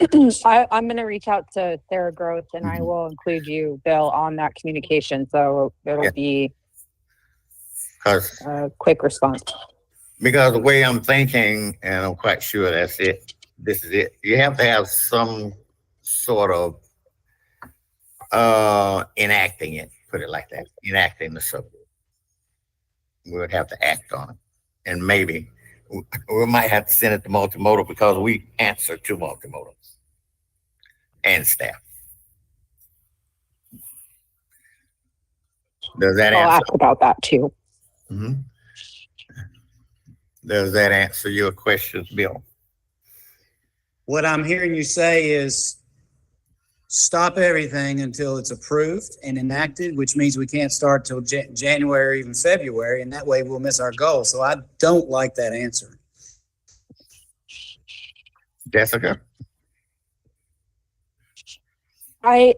I'm going to reach out to Sarah Gross, and I will include you, Bill, on that communication. So it'll be a quick response. Because the way I'm thinking, and I'm quite sure that's it, this is it, you have to have some sort of enacting it, put it like that, enacting the subgroup. We would have to act on it. And maybe we might have to send it to multimodal because we answer to multimodal and staff. Does that I'll answer? ask about that too. Mhm. Does that answer your questions, Bill? What I'm hearing you say is stop everything until it's approved and enacted, which means we can't start till January, even February, and that way we'll miss our goal. So I don't like that answer. Jessica? I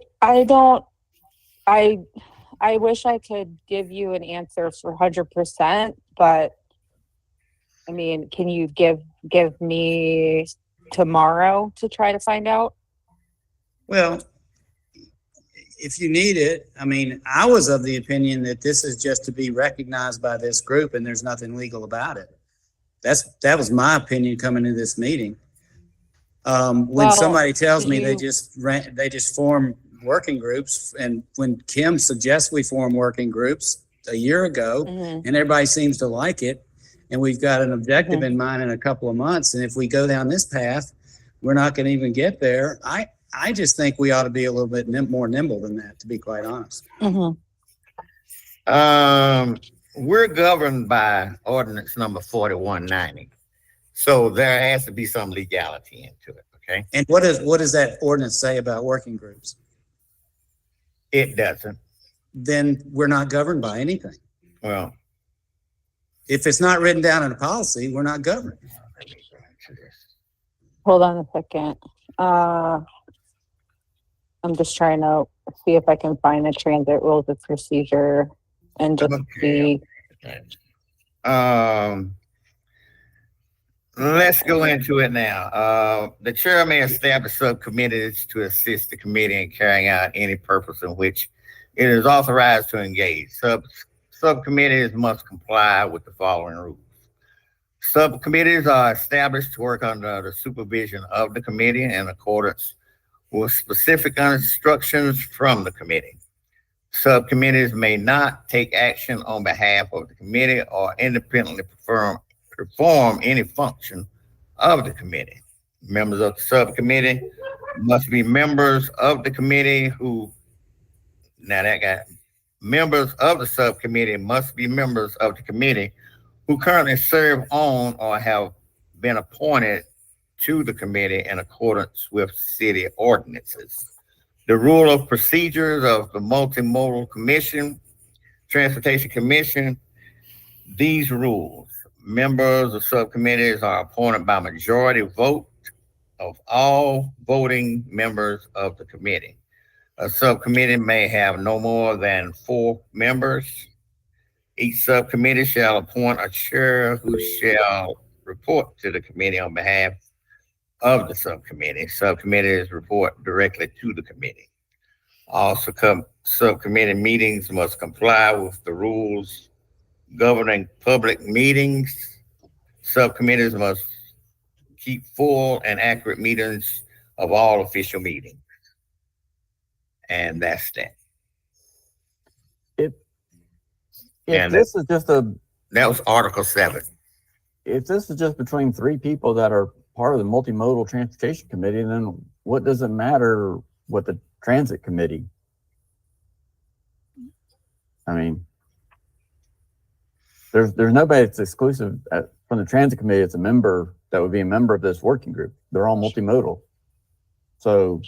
wish I could give you an answer for 100%, but I mean, can you give me tomorrow to try to find out? Well, if you need it, I mean, I was of the opinion that this is just to be recognized by this group and there's nothing legal about it. That was my opinion coming to this meeting. When Well, somebody tells me you- they just form working groups, and when Kim suggests we form working groups a year ago, Mhm. and everybody seems to like it, and we've got an objective in mind in a couple of months, and if we go down this path, we're not going to even get there. I just think we ought to be a little bit more nimble than that, to be quite honest. Mhm. We're governed by ordinance number 4190. So there has to be some legality into it, okay? And what does that ordinance say about working groups? It doesn't. Then we're not governed by anything. Well, If it's not written down in a policy, we're not governed. let me go into this. Hold on a second. I'm just trying to see if I can find the transit rules of procedure and just Okay. see. Let's go into it now. The chair may establish subcommittees to assist the committee in carrying out any purpose in which it is authorized to engage. Subcommittees must comply with the following rules. Subcommittees are established to work under the supervision of the committee in accordance with specific instructions from the committee. Subcommittees may not take action on behalf of the committee or independently perform any function of the committee. Members of the subcommittee must be members of the committee members of the subcommittee must be members of the committee who currently serve on or have been appointed to the committee in accordance with city ordinances. The rule of procedures of the Multimodal Commission, Transportation Commission, these rules. Members of subcommittees are appointed by majority vote of all voting members of the committee. A subcommittee may have no more than 4 members. Each subcommittee shall appoint a chair who shall report to the committee on behalf of the subcommittee. Subcommittees report directly to the committee. All subcommittee meetings must comply with the rules governing public meetings. Subcommittees must keep full and accurate meetings of all official meetings. And that's that. If And this is just that was Article 7. if this is just between 3 people that are part of the multimodal transportation committee, then what does it matter what the transit committee? I mean, there's nobody that's exclusive from the transit committee. It's a member that would be a member of this working group. They're all multimodal. So,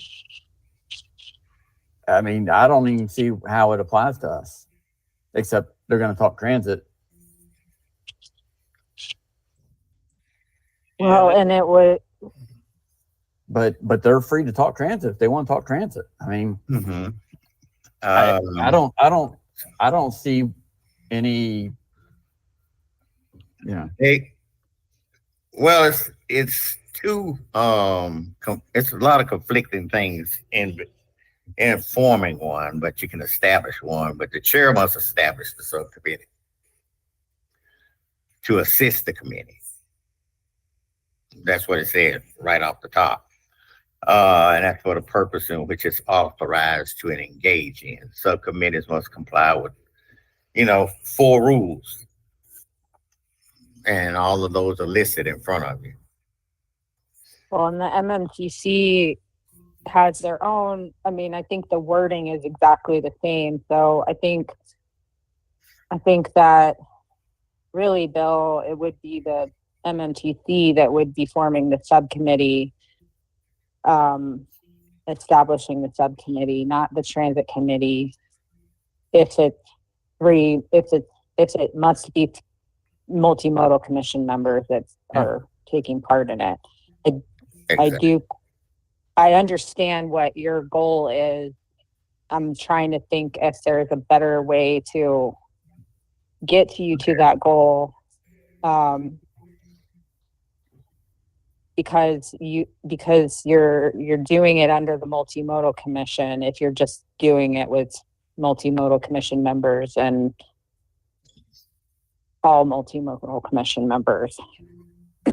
I mean, I don't even see how it applies to us, except they're going to talk transit. Well, and it would, But they're free to talk transit if they want to talk transit. I mean, Mm-hmm. I don't see any, you know. Well, it's two it's a lot of conflicting things in forming one, but you can establish one. But the chair must establish the subcommittee to assist the committee. That's what it said right off the top. And that's for the purpose in which it's authorized to engage in. Subcommittees must comply with, 4 rules. and all of those are listed in front of you. Well, and the MMTC has their own, I mean, I think the wording is exactly the same. So I think that really, Bill, it would be the MMTC that would be forming the subcommittee, establishing the subcommittee, not the transit committee. If it must be multimodal commission members that are taking part in it. I understand what your goal is. I'm trying to think if there's a better way to get you to that goal. Because you're doing it under the multimodal commission. If you're just doing it with multimodal commission members and all multimodal commission members.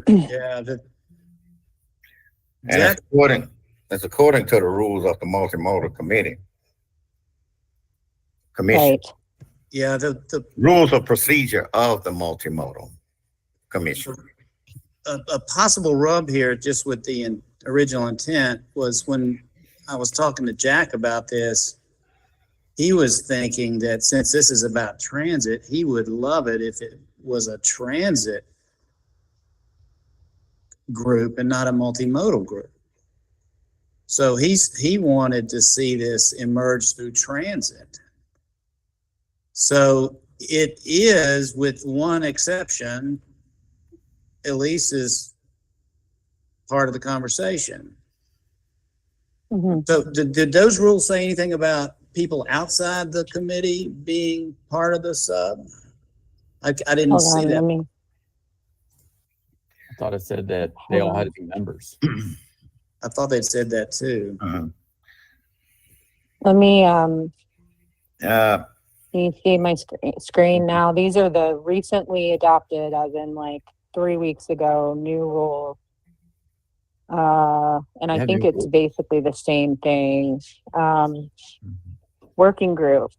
Yeah. And it's according to the rules of the multimodal commission. Right. Yeah. The Rules of procedure of the multimodal commission. a possible rub here, just with the original intent, was when I was talking to Jack about this, he was thinking that since this is about transit, he would love it if it was a transit group and not a multimodal group. So he wanted to see this emerge through transit. So it is, with one exception, Elise is part of the conversation. Mm-hmm. So did those rules say anything about people outside the committee being part of the sub? I didn't see that. I thought it said that they all had to be members. I thought they'd said that too. Let me, can you see my screen now? These are the recently adopted, as in like 3 weeks ago, new rules. And I think it's basically the same thing. Working group.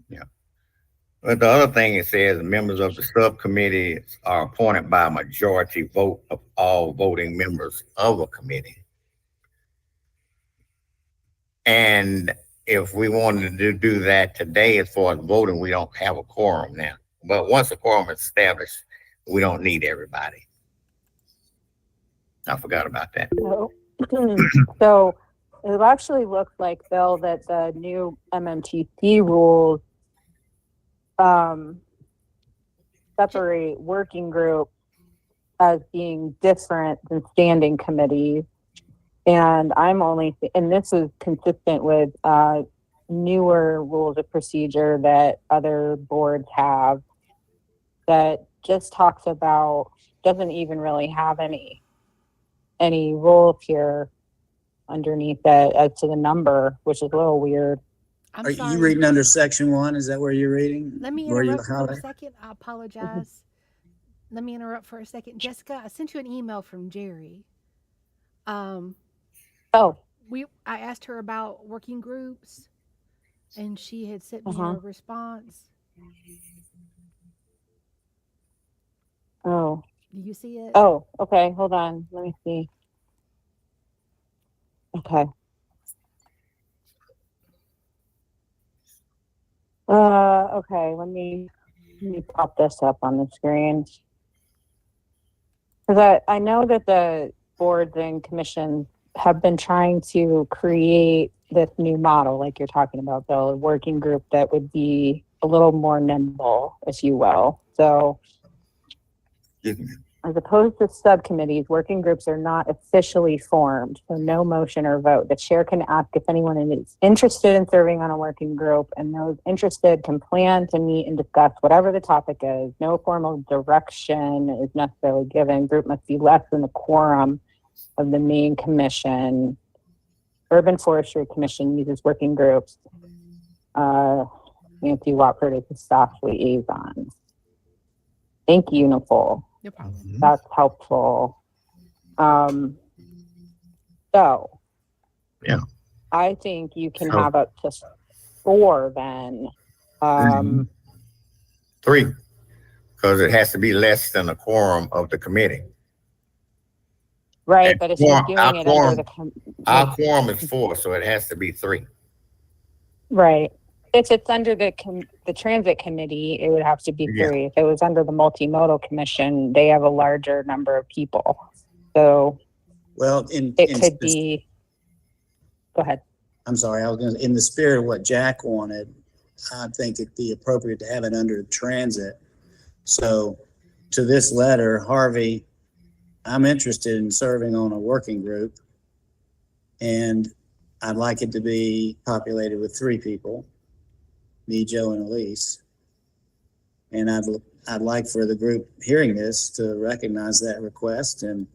Yeah. But the other thing it says, members of the subcommittee are appointed by a majority vote of all voting members of a committee. And if we wanted to do that today, as far as voting, we don't have a quorum now. But once a quorum is established, we don't need everybody. I forgot about that. So it actually looks like, Bill, that the new MMTC rules separate working group as being different than standing committees. And and this is consistent with newer rules of procedure that other boards have, that just talks about, doesn't even really have any rules here underneath that as to the number, which is a little weird. Are you reading under section 1? Is that where you're reading? Let me interrupt for a second. I apologize. Let me interrupt for a second. Jessica, I sent you an email from Jerry. I asked her about working groups, and she had sent me a response. Oh. Do you see it? Oh, okay. Hold on. Let me see. Okay. Okay. Let me pop this up on the screen. Because I know that the boards and commissions have been trying to create this new model, like you're talking about, Bill, a working group that would be a little more nimble, if you will. So, as opposed to subcommittees, working groups are not officially formed, so no motion or vote. The chair can ask if anyone is interested in serving on a working group, and those interested can plan to meet and discuss whatever the topic is. No formal direction is necessarily given. Group must be less than the quorum of the main commission. Urban Forestry Commission uses working groups. Nancy Watford is the staff liaison. Thank you, Nicole. No problem. That's helpful. So, yeah, I think you can have up to 4 then. 3, because it has to be less than a quorum of the committee. Right, And but if you're quorum- doing our it quorum- under the, Our quorum is 4, so it has to be 3. right. If it's under the transit committee, it would have to be Yeah. 3. If it was under the multimodal commission, they have a larger number of people. So Well, it could be, go ahead. I'm sorry, in the spirit of what Jack wanted, I think it'd be appropriate to have it under transit. So to this letter, Harvey, I'm interested in serving on a working group. And I'd like it to be populated with 3 people, me, Joe, and Elise. And I'd like for the group hearing this to recognize that request, and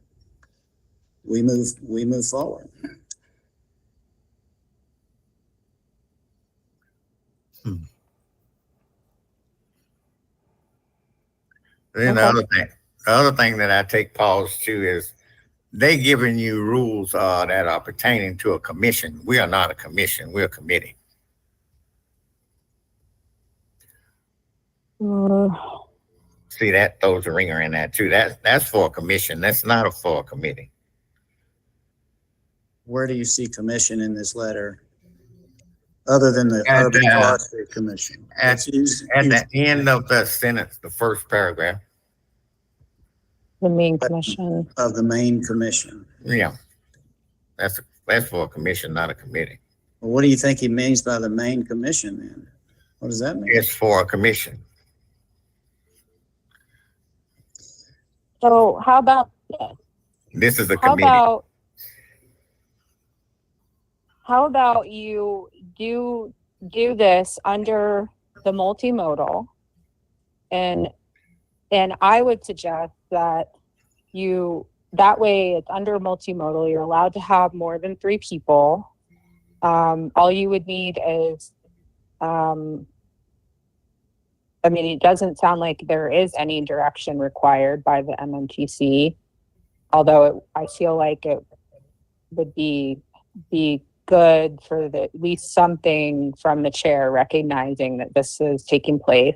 we move forward. Then Okay. the other thing that I take pause to is they giving you rules that are pertaining to a commission. We are not a commission. We're a committee. See, that throws a ringer in that too. That's for a commission. That's not for a committee. Where do you see commission in this letter? Other than the At, Urban Forestry Commission. At the end of the sentence, the first paragraph. The main commission. Of the main commission. Yeah. That's for a commission, not a committee. Well, what do you think he means by the main commission then? What does that mean? It's for a commission. So how about this? This is a How committee. about you do this under the multimodal, and I would suggest that that way it's under multimodal. You're allowed to have more than 3 people. All you would need is, I mean, it doesn't sound like there is any direction required by the MMTC, although I feel like it would be good for at least something from the chair recognizing that this is taking place.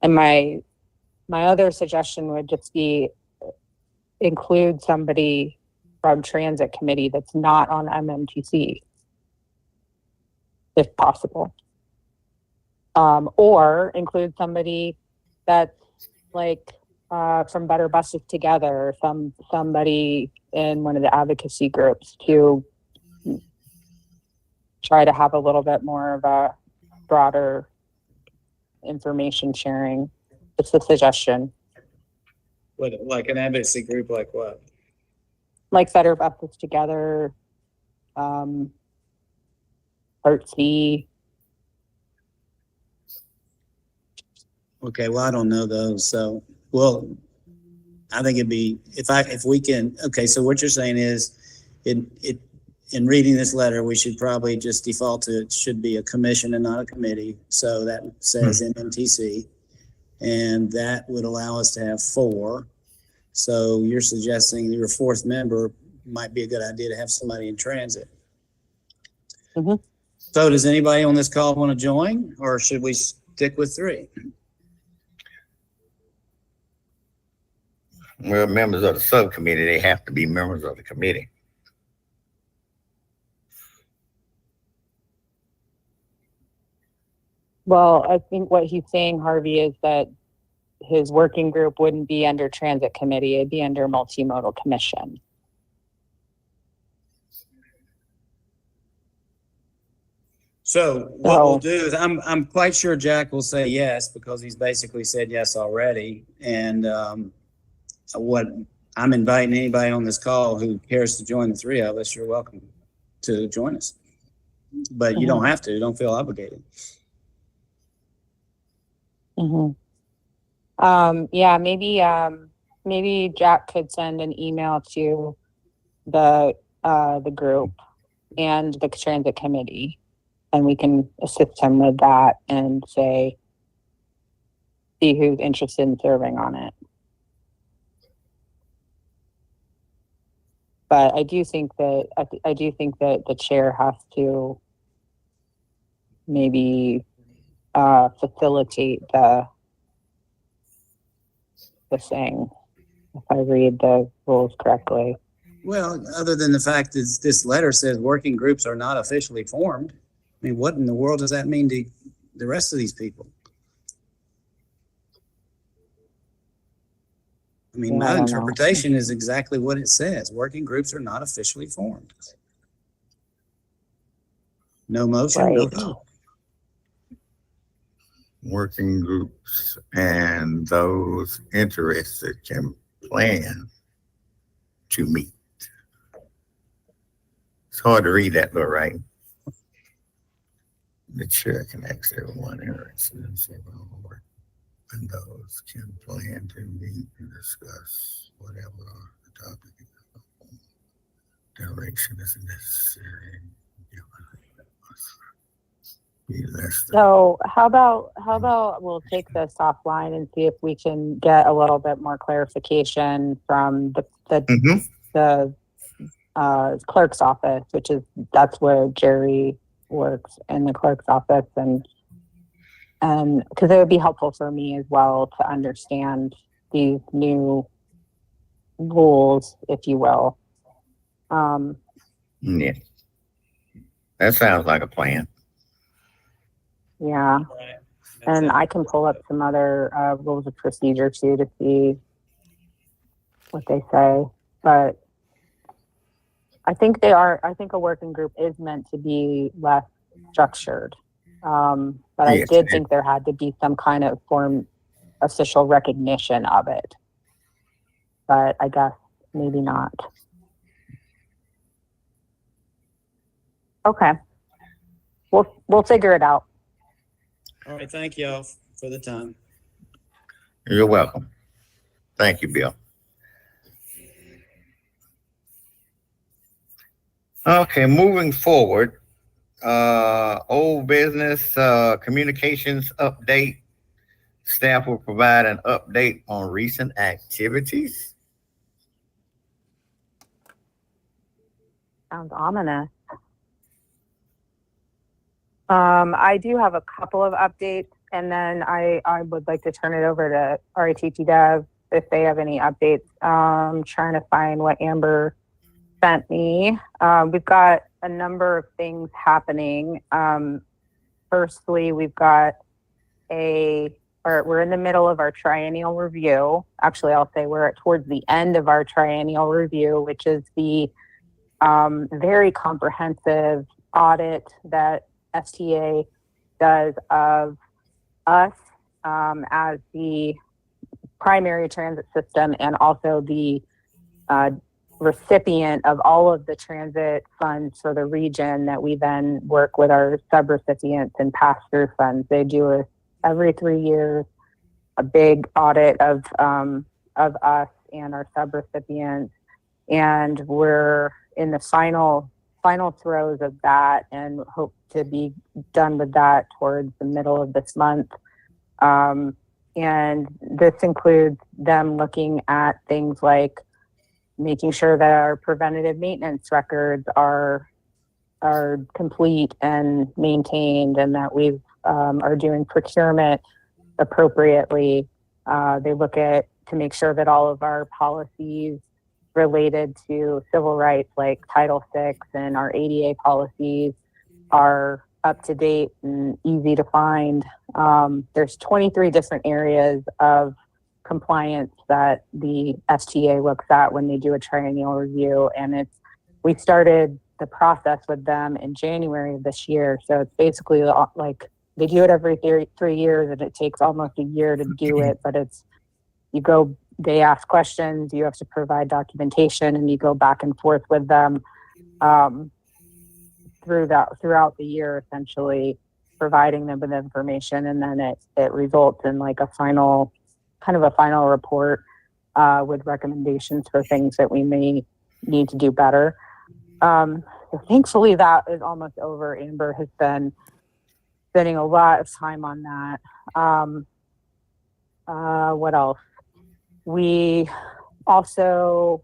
And my other suggestion would just be include somebody from transit committee that's not on MMTC, if possible. Or include somebody that's like from Better Buses Together, or somebody in one of the advocacy groups to try to have a little bit more of a broader information sharing. It's a suggestion. What, like an advocacy group, like what? Like Better Buses Together, Artsy. Okay, well, I don't know those, so, well, I think it'd be, if we can, okay, so what you're saying is, in reading this letter, we should probably just default to, it should be a commission and not a committee, so that says MMTC, and that would allow us to have 4, so you're suggesting your 4th member might be a good idea to have somebody in transit. Mm-hmm. So does anybody on this call want to join, or should we stick with 3? Well, members of the subcommittee, they have to be members of the committee. Well, I think what he's saying, Harvey, is that his working group wouldn't be under transit committee, it'd be under multimodal commission. So what we'll do is I'm quite sure Jack will say yes, because he's basically said yes already. And what I'm inviting anybody on this call who cares to join the 3 of us, you're welcome to join us. But you don't have to, don't feel obligated. Yeah, maybe Jack could send an email to the group and the transit committee, and we can assist him with that and see who's interested in serving on it. But I do think that the chair has to maybe facilitate the thing, if I read the rules correctly. Well, other than the fact that this letter says working groups are not officially formed. I mean, what in the world does that mean to the rest of these people? I mean, Yeah, I my don't know. interpretation is exactly what it says. Working groups are not officially formed. No motion, no Right. vote. Working groups and those interested can plan to meet. It's hard to read that, but right. The chair can ask everyone interested in several work, and those can plan to meet and discuss whatever the topic is. Direction is necessary. Be less than So how about we'll take this offline and see if we can get a little bit more clarification from the clerk's office, that's where Jerry works, in the clerk's office, and because it would be helpful for me as well to understand these new rules, if you will. Yeah. That sounds like a plan. Yeah. Right. And I can pull up some other rules of procedure too to see what they say. But I think a working group is meant to be less structured. But I Yes. did think there had to be some kind of official recognition of it. But I guess maybe not. Okay. We'll figure it out. All right. Thank y'all for the time. You're welcome. Thank you, Bill. Okay, moving forward, old business communications update. Staff will provide an update on recent activities. Sounds ominous. I do have a couple of updates, and then I would like to turn it over to RITT Dev if they have any updates. Trying to find what Amber sent me. We've got a number of things happening. Firstly, we've got we're in the middle of our triennial review. Actually, I'll say we're towards the end of our triennial review, which is the very comprehensive audit that STA does of us as the primary transit system, and also the recipient of all of the transit funds for the region that we then work with our subrecipients and pass-through funds. They do every 3 years a big audit of us and our subrecipients, and we're in the final throes of that and hope to be done with that towards the middle of this month. And this includes them looking at things like making sure that our preventative maintenance records are complete and maintained, and that we are doing procurement appropriately. They look to make sure that all of our policies related to civil rights, like Title VI and our ADA policies, are up to date and easy to find. There's 23 different areas of compliance that the STA looks at when they do a triennial review, and we started the process with them in January of this year. So it's basically like they do it every 3 years, and it takes almost a year to do it. But they ask questions, you have to provide documentation, and you go back and forth with them throughout the year, essentially providing them with information, and then it results in like a final report with recommendations for things that we may need to do better. So thankfully that is almost over. Amber has been spending a lot of time on that. What else? We also,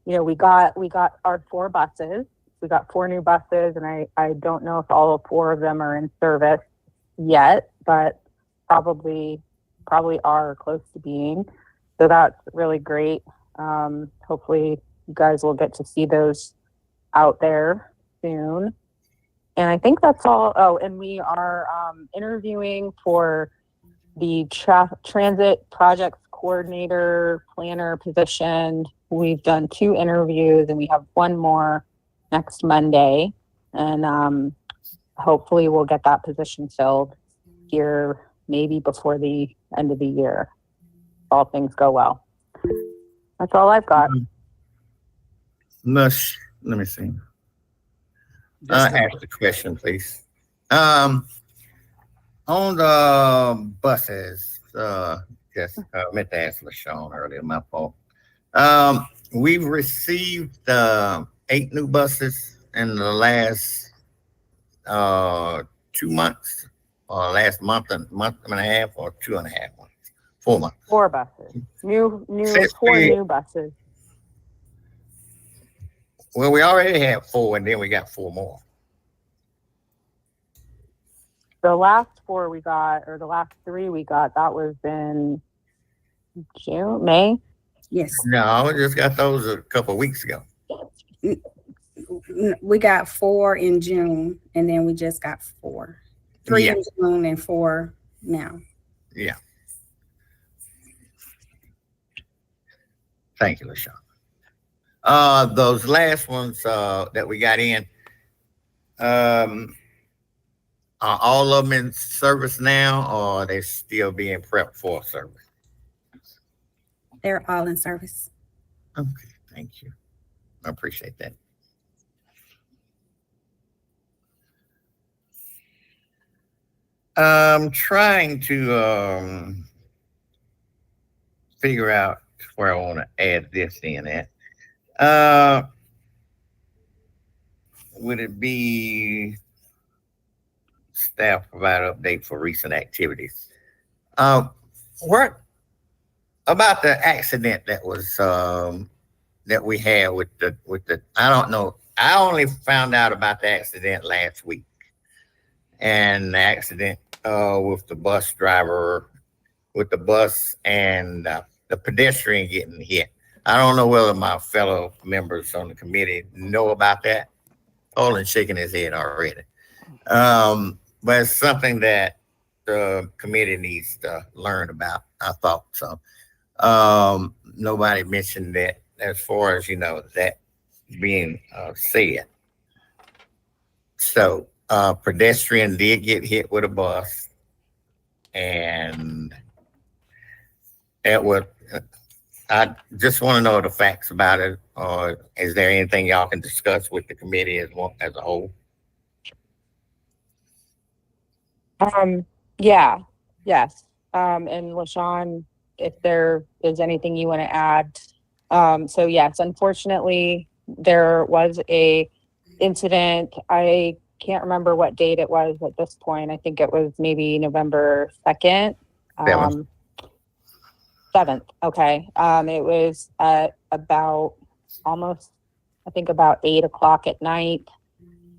we got our 4 buses. We got 4 new buses, and I don't know if all 4 of them are in service yet, but probably probably are close to being. So that's really great. Hopefully you guys will get to see those out there soon. And I think that's all. Oh, and we are interviewing for the transit projects coordinator planner position. We've done 2 interviews and we have 1 more next Monday. And hopefully we'll get that position filled here maybe before the end of the year. All things go well. That's all I've got. Let me see. Ask the question, please. On the buses, I meant to ask LaShawn earlier, my fault. We've received 8 new buses in the last 2 months, or last month and a half, or 2.5 months, 4 months. 4 buses. New Since 4 we- new buses. Well, we already have 4, and then we got 4 more. The last 4 we got, or the last 3 we got, that was in June, May. Yes, No, we just got those a couple of weeks ago. we got 4 in June, and then we just got 4. 3 Yeah. in June and 4 now. Yeah. Thank you, LaShawn. Those last ones that we got in, are all of them in service now, or are they still being prepped for service? They're all in service. Okay, thank you. I appreciate that. I'm trying to figure out where I want to add this in at. Would it be staff provide update for recent activities? What about the accident that was that we had with the I don't know. I only found out about the accident last week, and the accident with the bus driver, with the bus and the pedestrian getting hit. I don't know whether my fellow members on the committee know about that. Olin shaking his head already. But it's something that the committee needs to learn about. I thought so. Nobody mentioned that as far as, that being said. So, pedestrian did get hit with a bus, and it was, I just want to know the facts about it, or is there anything y'all can discuss with the committee as a whole? Yeah, yes. And LaShawn, if there is anything you want to add. So yes, unfortunately, there was a incident. I can't remember what date it was at this point. I think it was maybe November 2nd. 7th. Okay. It was at about almost, I think about 8:00 at night.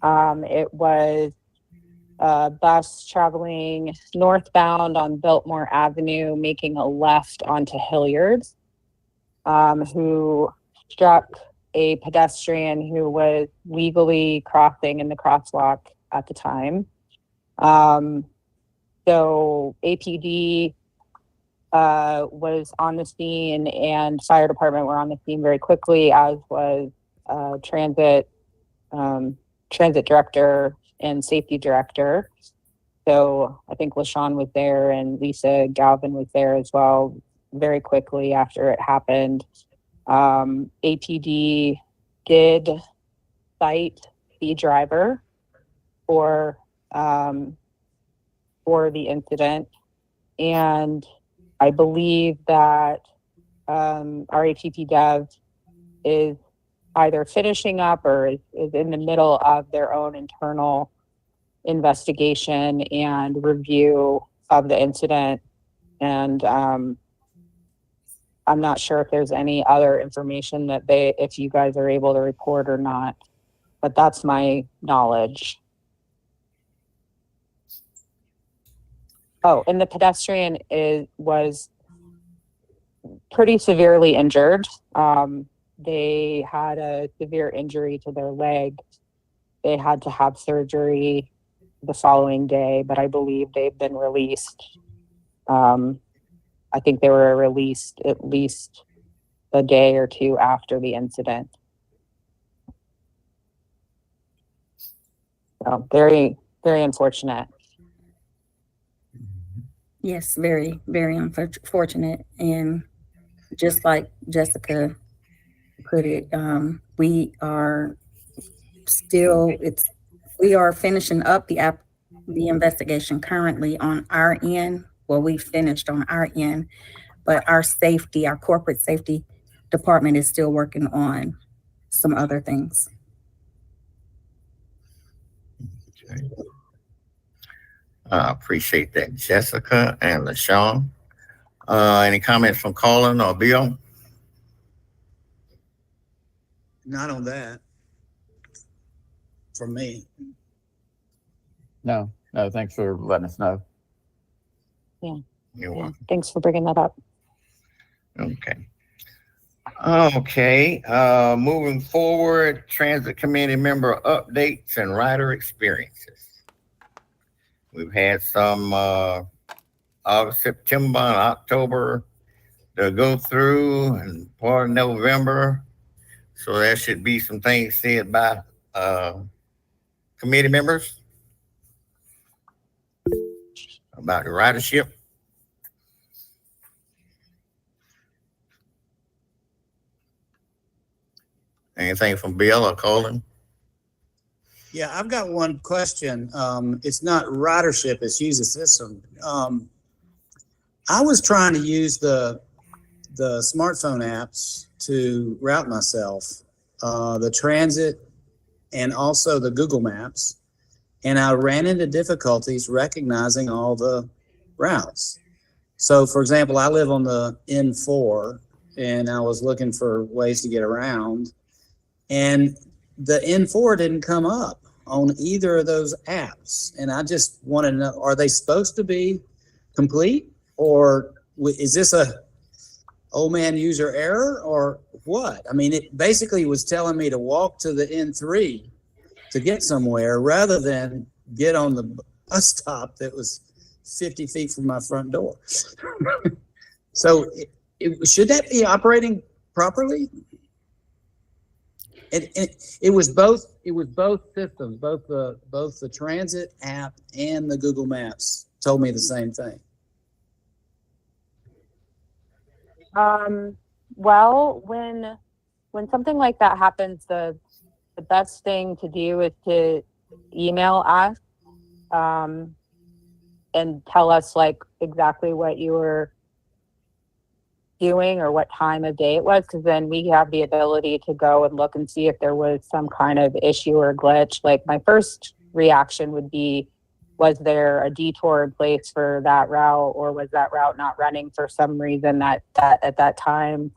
It was a bus traveling northbound on Biltmore Avenue, making a left onto Hilliard's, who struck a pedestrian who was legally crossing in the crosswalk at the time. So APD was on the scene, and fire department were on the scene very quickly, as was transit director and safety director. So I think LaShawn was there and Lisa Galvin was there as well very quickly after it happened. APD did cite the driver for the incident, and I believe that our APP dev is either finishing up or is in the middle of their own internal investigation and review of the incident. And I'm not sure if there's any other information that if you guys are able to report or not, but that's my knowledge. Oh, and the pedestrian was pretty severely injured. They had a severe injury to their leg. They had to have surgery the following day, but I believe they've been released. I think they were released at least a day or two after the incident. So very, very unfortunate. Yes, very, very unfortunate. And just like Jessica put it, we are finishing up the investigation currently on our end. Well, we finished on our end, but our corporate safety department is still working on some other things. Okay. I appreciate that, Jessica and LaShawn. Any comments from Colin or Bill? Not on that. For me. No, thanks for letting us know. You're Yeah, welcome. thanks for bringing that up. Okay. Okay. Moving forward, transit committee member updates and rider experiences. We've had some August, September, and October to go through, and part of November. So there should be some things said by committee members about the ridership. Anything from Bill or Colin? Yeah, I've got one question. It's not ridership, it's use the system. I was trying to use the smartphone apps to route myself, the transit and also the Google Maps. And I ran into difficulties recognizing all the routes. So for example, I live on the N4 and I was looking for ways to get around, and the N4 didn't come up on either of those apps. And I just want to know, are they supposed to be complete, or is this a old man user error or what? I mean, it basically was telling me to walk to the N3 to get somewhere rather than get on the bus stop that was 50 feet from my front door. So should that be operating properly? It was both systems, both the transit app and the Google Maps told me the same thing. Well, when something like that happens, the best thing to do is to email us and tell us like exactly what you were doing or what time of day it was, because then we have the ability to go and look and see if there was some kind of issue or glitch. Like my first reaction would be, was there a detour in place for that route, or was that route not running for some reason that at that time,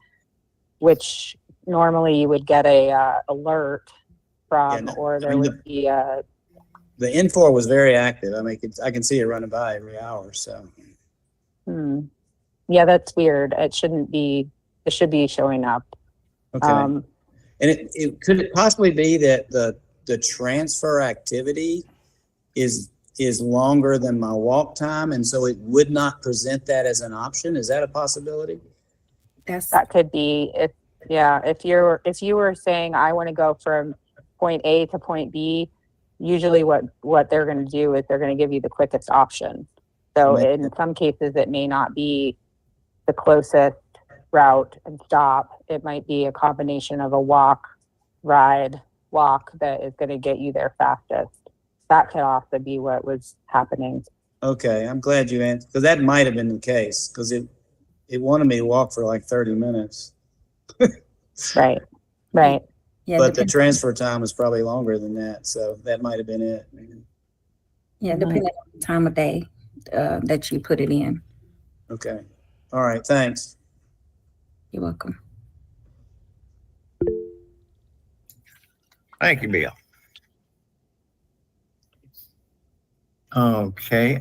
which normally you would get a alert from, or there would be a. The N4 was very active. I mean, I can see it running by every hour. So. Yeah, that's weird. It shouldn't be. It should be showing up. Okay. And could it possibly be that the transfer activity is longer than my walk time, and so it would not present that as an option? Is that a possibility? That could be. If you were saying I want to go from point A to point B, usually what they're going to do is they're going to give you the quickest option. So in some cases, it may not be the closest route and stop. It might be a combination of a walk, ride, walk that is going to get you there fastest. That could also be what was happening. Okay, I'm glad you answered, because that might have been the case, because it wanted me to walk for like 30 minutes. Right. Yeah, but the transfer time was probably longer than that, so that might have been it. Yeah, depending on the time of day that you put it in. Okay. All right, thanks. You're welcome. Thank you, Bill. Okay.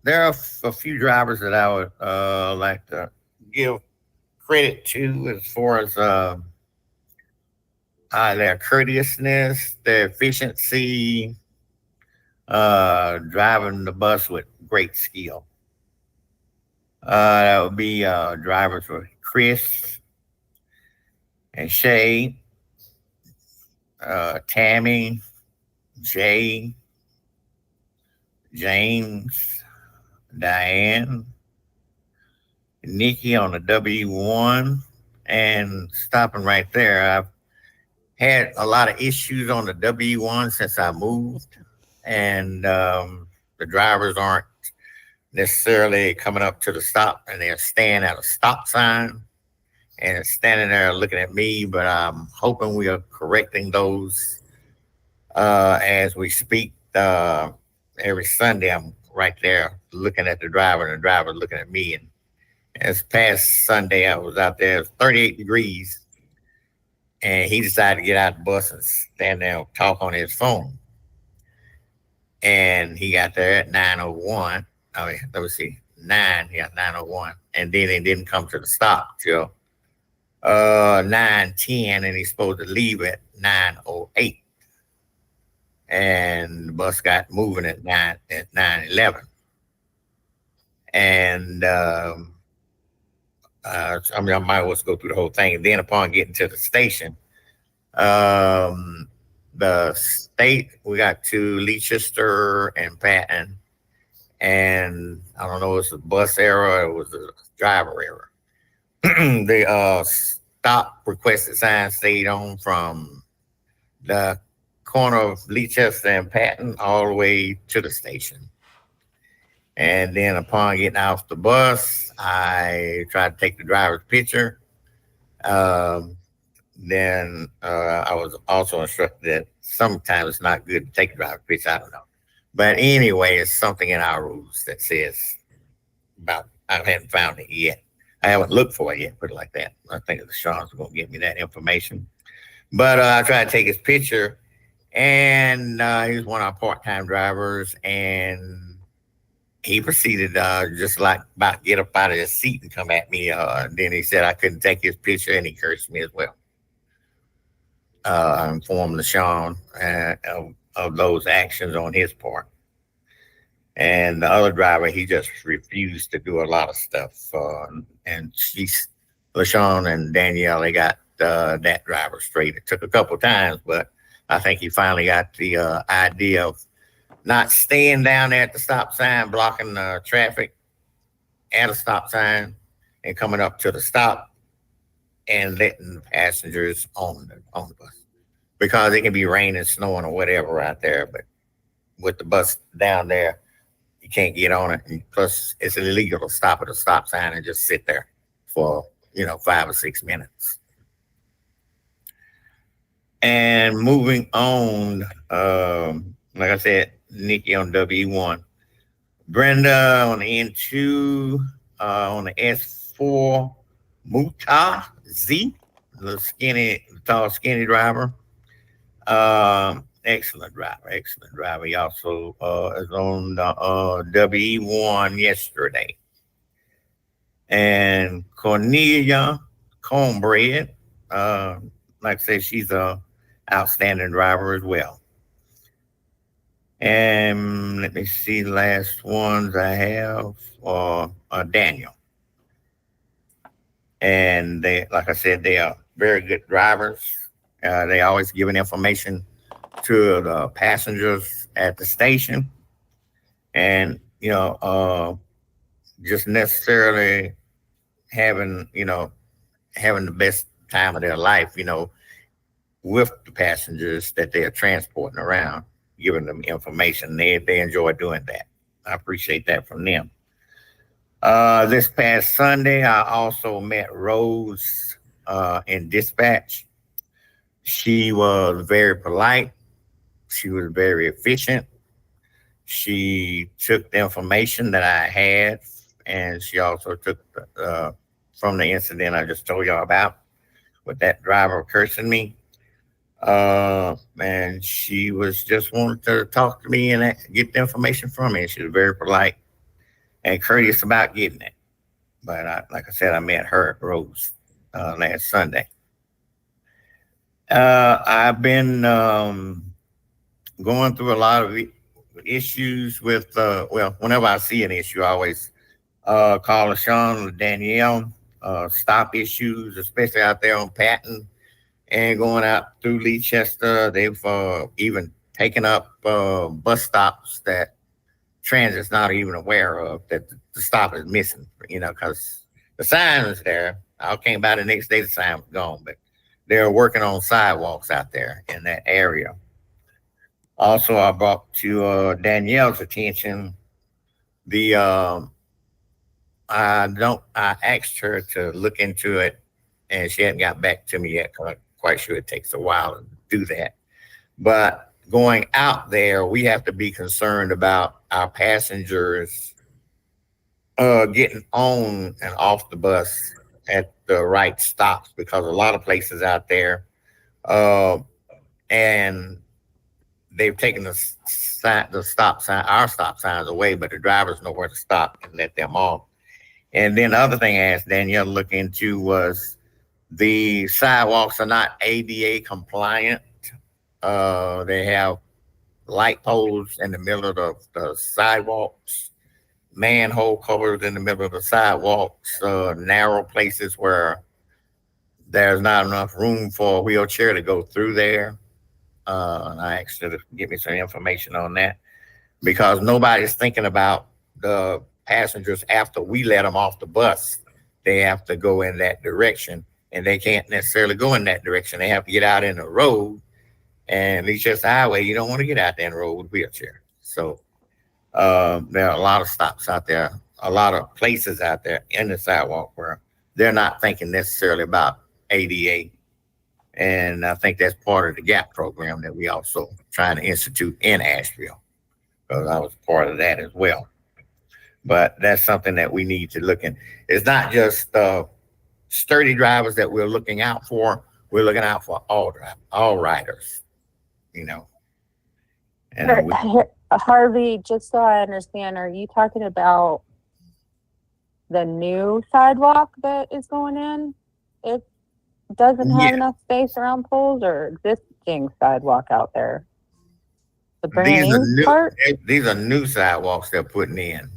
there are a few drivers that I would like to give credit to as far as their courteousness, their efficiency, driving the bus with great skill. That would be drivers with Chris and Shay, Tammy, Jay, James, Diane, Nikki on the W1. And stopping right there, I've had a lot of issues on the W1 since I moved, and the drivers aren't necessarily coming up to the stop, and they're staying at a stop sign and standing there looking at me. But I'm hoping we are correcting those as we speak. Every Sunday, I'm right there looking at the driver, and the driver looking at me. And this past Sunday, I was out there, it was 38 degrees, and he decided to get out of the bus and stand there and talk on his phone. And he got there at 9:01. I mean, let me see, 9:01. And then he didn't come to the stop till 9:10, and he's supposed to leave at 9:08. And the bus got moving at 9:11. And I mean, I might as well go through the whole thing. And then upon getting to the station, the state, we got to Leicester and Patton. And I don't know, it's a bus error, it was a driver error. The stop requested sign stayed on from the corner of Leicester and Patton all the way to the station. And then upon getting off the bus, I tried to take the driver's picture. Then I was also instructed that sometimes it's not good to take a driver's picture. I don't know. But anyway, it's something in our rules that says about, I haven't found it yet. I haven't looked for it yet, put it like that. I think the Sean's going to give me that information. But I tried to take his picture, and he was one of our part-time drivers, and he proceeded just like about get up out of his seat and come at me. Then he said I couldn't take his picture, and he cursed me as well. I informed LaShawn of those actions on his part. And the other driver, he just refused to do a lot of stuff. And LaShawn and Danielle, they got that driver straight. It took a couple times, but I think he finally got the idea of not staying down there at the stop sign, blocking the traffic at a stop sign, and coming up to the stop and letting passengers on the bus. Because it can be raining, snowing, or whatever out there, but with the bus down there, you can't get on it. And plus, it's illegal to stop at a stop sign and just sit there for 5 or 6 minutes. And moving on, like I said, Nikki on W1, Brenda on the N2, on the S4, Muta Z, the tall, skinny driver. Excellent driver. He also is on the W1 yesterday. And Cornelia Cornbread, like I said, she's a outstanding driver as well. And let me see, the last ones I have are Daniel. And they, like I said, they are very good drivers. They always giving information to the passengers at the station. And, just necessarily having the best time of their life, with the passengers that they are transporting around, giving them information. They enjoy doing that. I appreciate that from them. This past Sunday, I also met Rose in dispatch. She was very polite. She was very efficient. She took the information that I had, and she also took from the incident I just told y'all about with that driver cursing me. And she was just wanting to talk to me and get the information from me. She was very polite. and courteous about getting it. But like I said, I met her at Rose last Sunday. I've been going through a lot of issues with, whenever I see an issue, I always call LaShawn or Danielle. Stop issues, especially out there on Patton and going out through Leicester. They've even taken up bus stops that transit's not even aware of, that the stop is missing, because the sign is there. I came by the next day, the sign was gone, but they're working on sidewalks out there in that area. Also, I brought to Danielle's attention I asked her to look into it, and she hadn't got back to me yet, because I'm quite sure it takes a while to do that. But going out there, we have to be concerned about our passengers getting on and off the bus at the right stops, because a lot of places out there, and they've taken our stop signs away, but the drivers know where to stop and let them off. And then the other thing I asked Danielle to look into was the sidewalks are not ADA compliant. They have light poles in the middle of the sidewalks, manhole covers in the middle of the sidewalks, narrow places where there's not enough room for a wheelchair to go through there. And I asked her to give me some information on that, because nobody's thinking about the passengers after we let them off the bus. They have to go in that direction, and they can't necessarily go in that direction. They have to get out in the road, and it's just a highway. You don't want to get out there in the road with a wheelchair. So there are a lot of stops out there, a lot of places out there in the sidewalk where they're not thinking necessarily about ADA. And I think that's part of the GAP program that we also trying to institute in Asheville, because I was part of that as well. But that's something that we need to look in. It's not just sturdy drivers that we're looking out for. We're looking out for all riders, And Harvey, just so I understand, are you talking about the new sidewalk that is going in? It doesn't have enough space around poles, or existing sidewalk out there? The brand new part? These are new sidewalks they're putting in.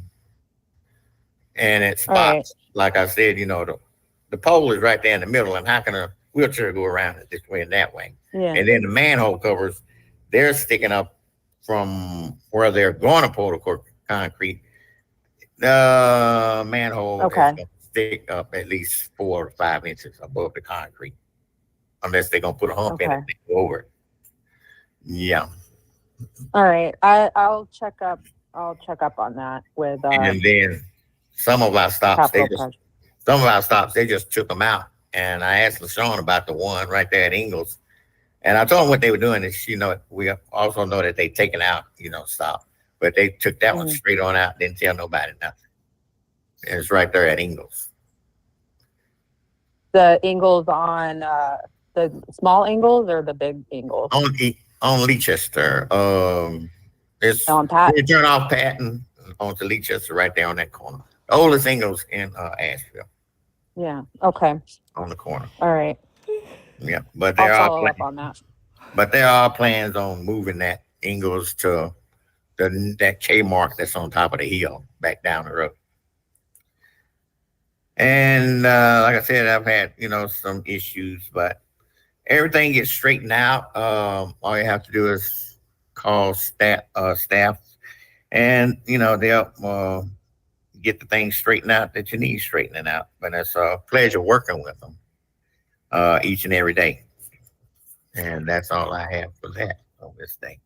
And it spots, like I said, the pole is right there in the middle, and how can a wheelchair go around it this way and that way? Yeah. And then the manhole covers, they're sticking up from where they're going to pour the concrete. The manhole is going to stick up at least 4 or 5 inches above the concrete, unless they're going to put a hump in it and go over it. Yeah. All right. I'll check up on that with and then some of our stops, they just took them out. And I asked LaShawn about the one right there at Ingalls. And I told them what they were doing is, we also know that they taken out, stop. But they took that one straight on out, didn't tell nobody nothing. And it's right there at Ingalls. The Ingalls on the small Ingalls or the big Ingalls? On Leicester. It's on Patton. You turn off Patton onto Leicester right there on that corner. The oldest Ingalls in Asheville. Yeah. Okay. On the corner. All right. Yeah, but I'll follow up on that. But there are plans on moving that Ingalls to that K mark that's on top of the hill back down the road. And like I said, I've had some issues, but everything gets straightened out. All you have to do is call staff, and they'll get the things straightened out that you need straightening out. But it's a pleasure working with them each and every day. And that's all I have for that on this day.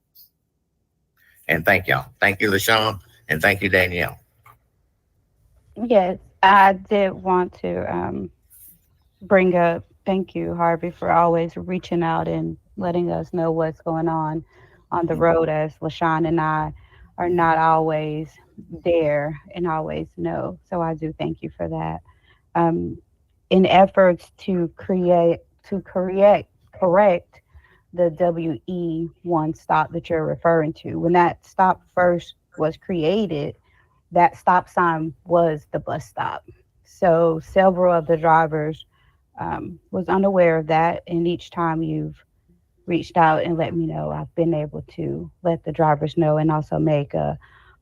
And thank y'all. Thank you, LaShawn, and thank you, Danielle. Yes, I did want to bring up, thank you, Harvey, for always reaching out and letting us know what's going on the road, as LaShawn and I are not always there and always know. So I do thank you for that. In efforts to correct the WE1 stop that you're referring to, when that stop first was created, that stop sign was the bus stop. So several of the drivers was unaware of that, and each time you've reached out and let me know, I've been able to let the drivers know and also make a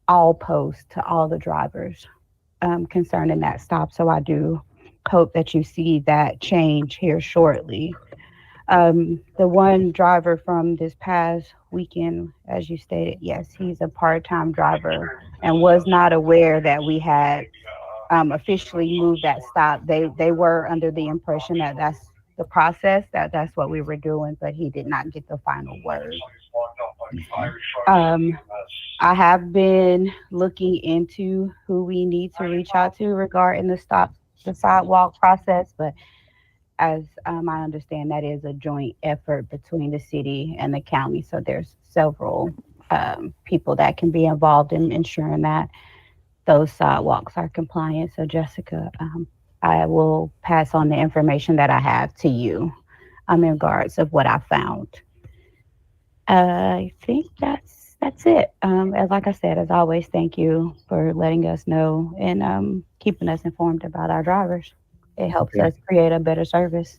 all post to all the drivers concerning that stop. So I do hope that you see that change here shortly. The one driver from this past weekend, as you stated, yes, he's a part-time driver and was not aware that we had officially moved that stop. They were under the impression that that's the process, that's what we were doing, but he did not get the final word. Um, I have been looking into who we need to reach out to regarding the sidewalk process, but as I understand, that is a joint effort between the city and the county. So there's several people that can be involved in ensuring that those sidewalks are compliant. So Jessica, I will pass on the information that I have to you in regards of what I found. I think that's it. As like I said, as always, thank you for letting us know and keeping us informed about our drivers. It helps Okay. us create a better service.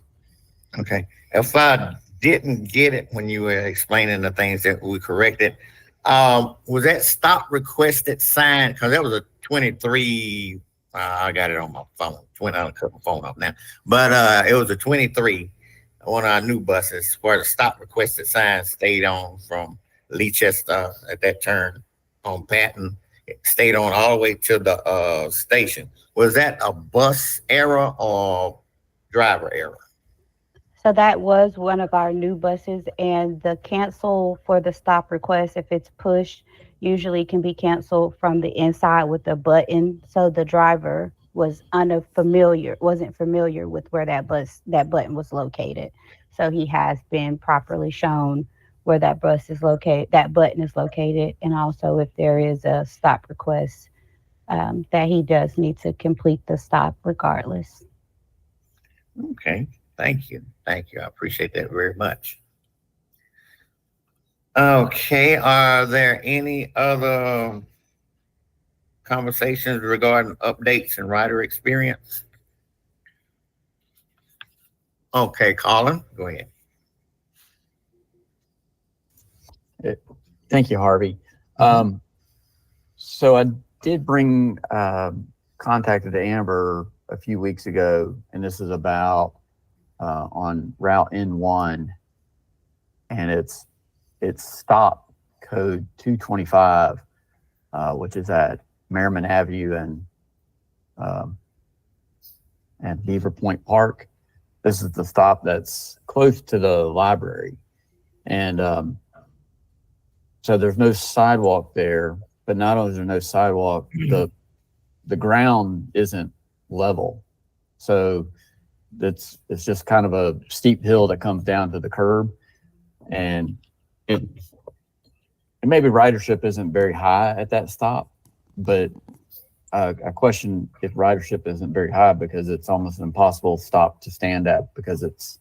Okay. If I didn't get it when you were explaining the things that we corrected, was that stop requested sign? Because that was a 23. I got it on my phone. 20. I'll cut my phone off now. But it was a 23, one of our new buses, where the stop requested sign stayed on from Leicester at that turn on Patton. It stayed on all the way to the station. Was that a bus error or driver error? So that was one of our new buses, and the cancel for the stop request, if it's pushed, usually can be canceled from the inside with a button. So the driver wasn't familiar with where that button was located. So he has been properly shown where that button is located, and also if there is a stop request, that he does need to complete the stop regardless. Okay. Thank you. Thank you. I appreciate that very much. Okay. Are there any other conversations regarding updates and rider experience? Okay, Colin, go ahead. Thank you, Harvey. So I did bring contacted Amber a few weeks ago, and this is about on Route N1, and it's stop code 225, which is at Merriman Avenue and Beaver Point Park. This is the stop that's close to the library, and so there's no sidewalk there. But not only is there no sidewalk, the ground isn't level, so it's just kind of a steep hill that comes down to the curb, and maybe ridership isn't very high at that stop, but I question if ridership isn't very high because it's almost an impossible stop to stand at because it's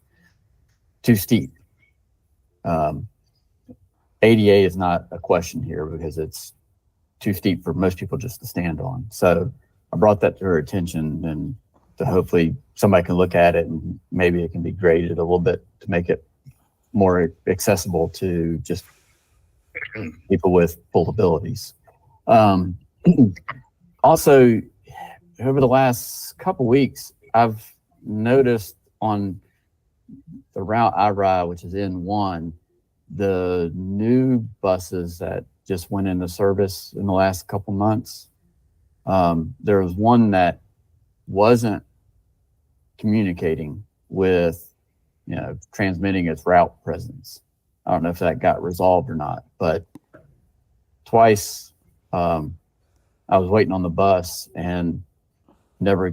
too steep. ADA is not a question here because it's too steep for most people just to stand on. So I brought that to her attention, and to hopefully somebody can look at it and maybe it can be graded a little bit to make it more accessible to just people with full abilities. Also, over the last couple weeks, I've noticed on the route I ride, which is N1, the new buses that just went into service in the last couple months. There was one that wasn't communicating with, transmitting its route presence. I don't know if that got resolved or not, but twice I was waiting on the bus and never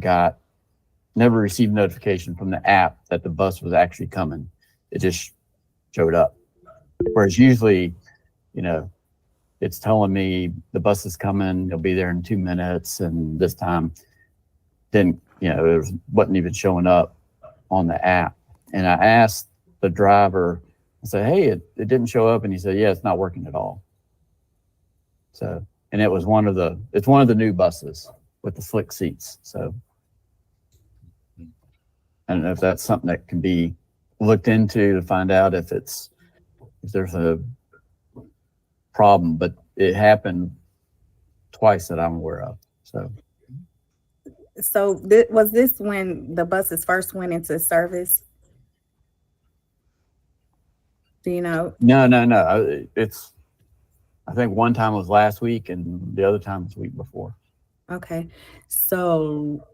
received notification from the app that the bus was actually coming. It just showed up. Whereas usually, it's telling me the bus is coming, it'll be there in 2 minutes, and this time didn't, it wasn't even showing up on the app. And I asked the driver, I said, hey, it didn't show up, and he said, yeah, it's not working at all. So and it's one of the new buses with the slick seats. So I don't know if that's something that can be looked into to find out if there's a problem, but it happened twice that I'm aware of. So Was this when the buses first went into service? Do you know? no. I think one time was last week and the other time was the week before. Okay. So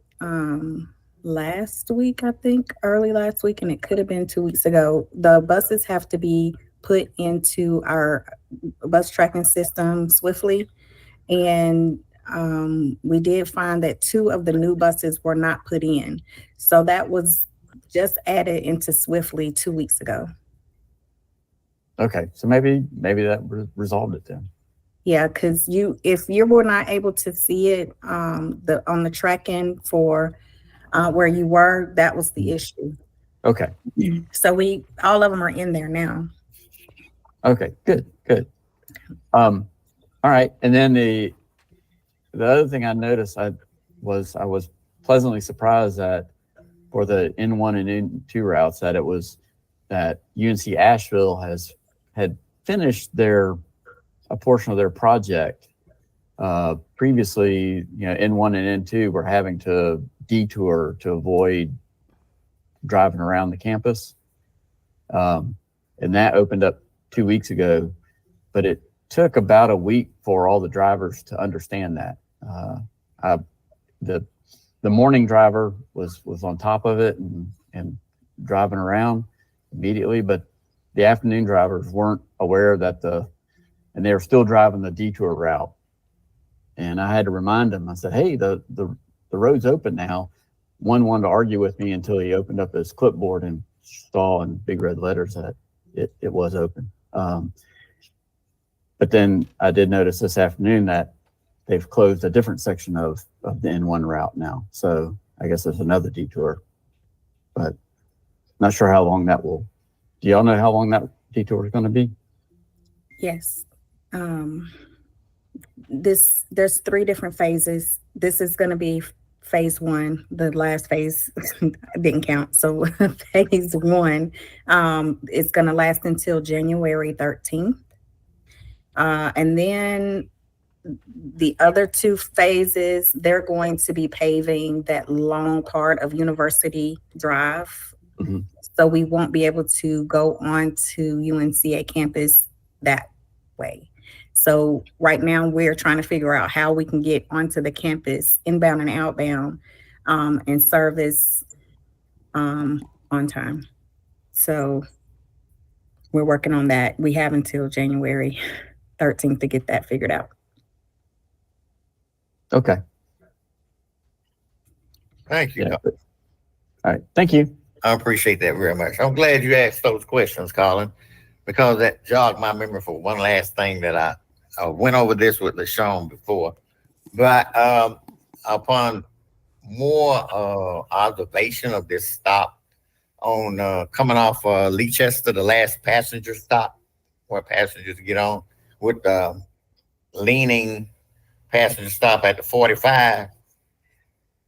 last week, I think early last week, and it could have been 2 weeks ago, the buses have to be put into our bus tracking system swiftly. And we did find that 2 of the new buses were not put in. So that was just added into Swiftly 2 weeks ago. Okay, so maybe that resolved it then. Yeah, because if you were not able to see it on the tracking for where you were, that was the issue. Okay. So all of them are in there now. Okay, good. All right, and then the other thing I noticed, I was pleasantly surprised that for the N1 and N2 routes that UNC Asheville had finished a portion of their project. Previously, N1 and N2 were having to detour to avoid driving around the campus. And that opened up 2 weeks ago, but it took about a week for all the drivers to understand that. The morning driver was on top of it and driving around immediately, but the afternoon drivers weren't aware that and they were still driving the detour route. And I had to remind them. I said, "Hey, the road's open now." One wanted to argue with me until he opened up his clipboard and saw in big red letters that it was open. But then I did notice this afternoon that they've closed a different section of the N1 route now. So I guess there's another detour, but not sure how long that will. Do y'all know how long that detour is going to be? Yes. There's 3 different phases. This is going to be phase 1. The last phase didn't count. So phase 1 is going to last until January 13th. And then the other 2 phases, they're going to be paving that long part of University Drive. Mm-hmm. So we won't be able to go on to UNCA campus that way. So right now we're trying to figure out how we can get onto the campus inbound and outbound and service on time. So we're working on that. We have until January 13th to get that figured out. Okay. Thank you. Yeah. All right. Thank you. I appreciate that very much. I'm glad you asked those questions, Colin, because that jogged my memory for one last thing that I went over this with LaShawn before. But upon more observation of this stop on coming off Leicester, the last passenger stop where passengers get on with the leaning passenger stop at the 45.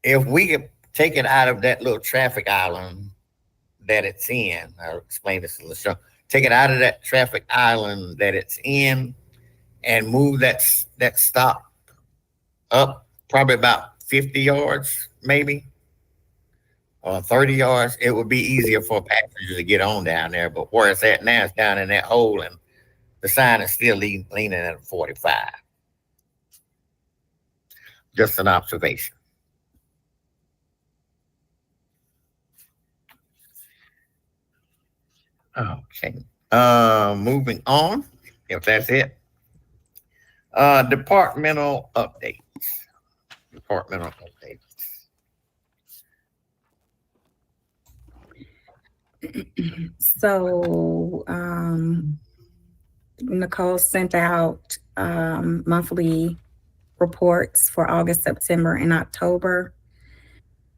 If we could take it out of that little traffic island that it's in, I'll explain this to LaShawn. Take it out of that traffic island that it's in and move that stop up probably about 50 yards, maybe, or 30 yards. It would be easier for passengers to get on down there. But where it's at now, it's down in that hole, and the sign is still leaning at 45. Just an observation. Okay. Moving on, if that's it. Departmental updates. So Nicole sent out monthly reports for August, September, and October.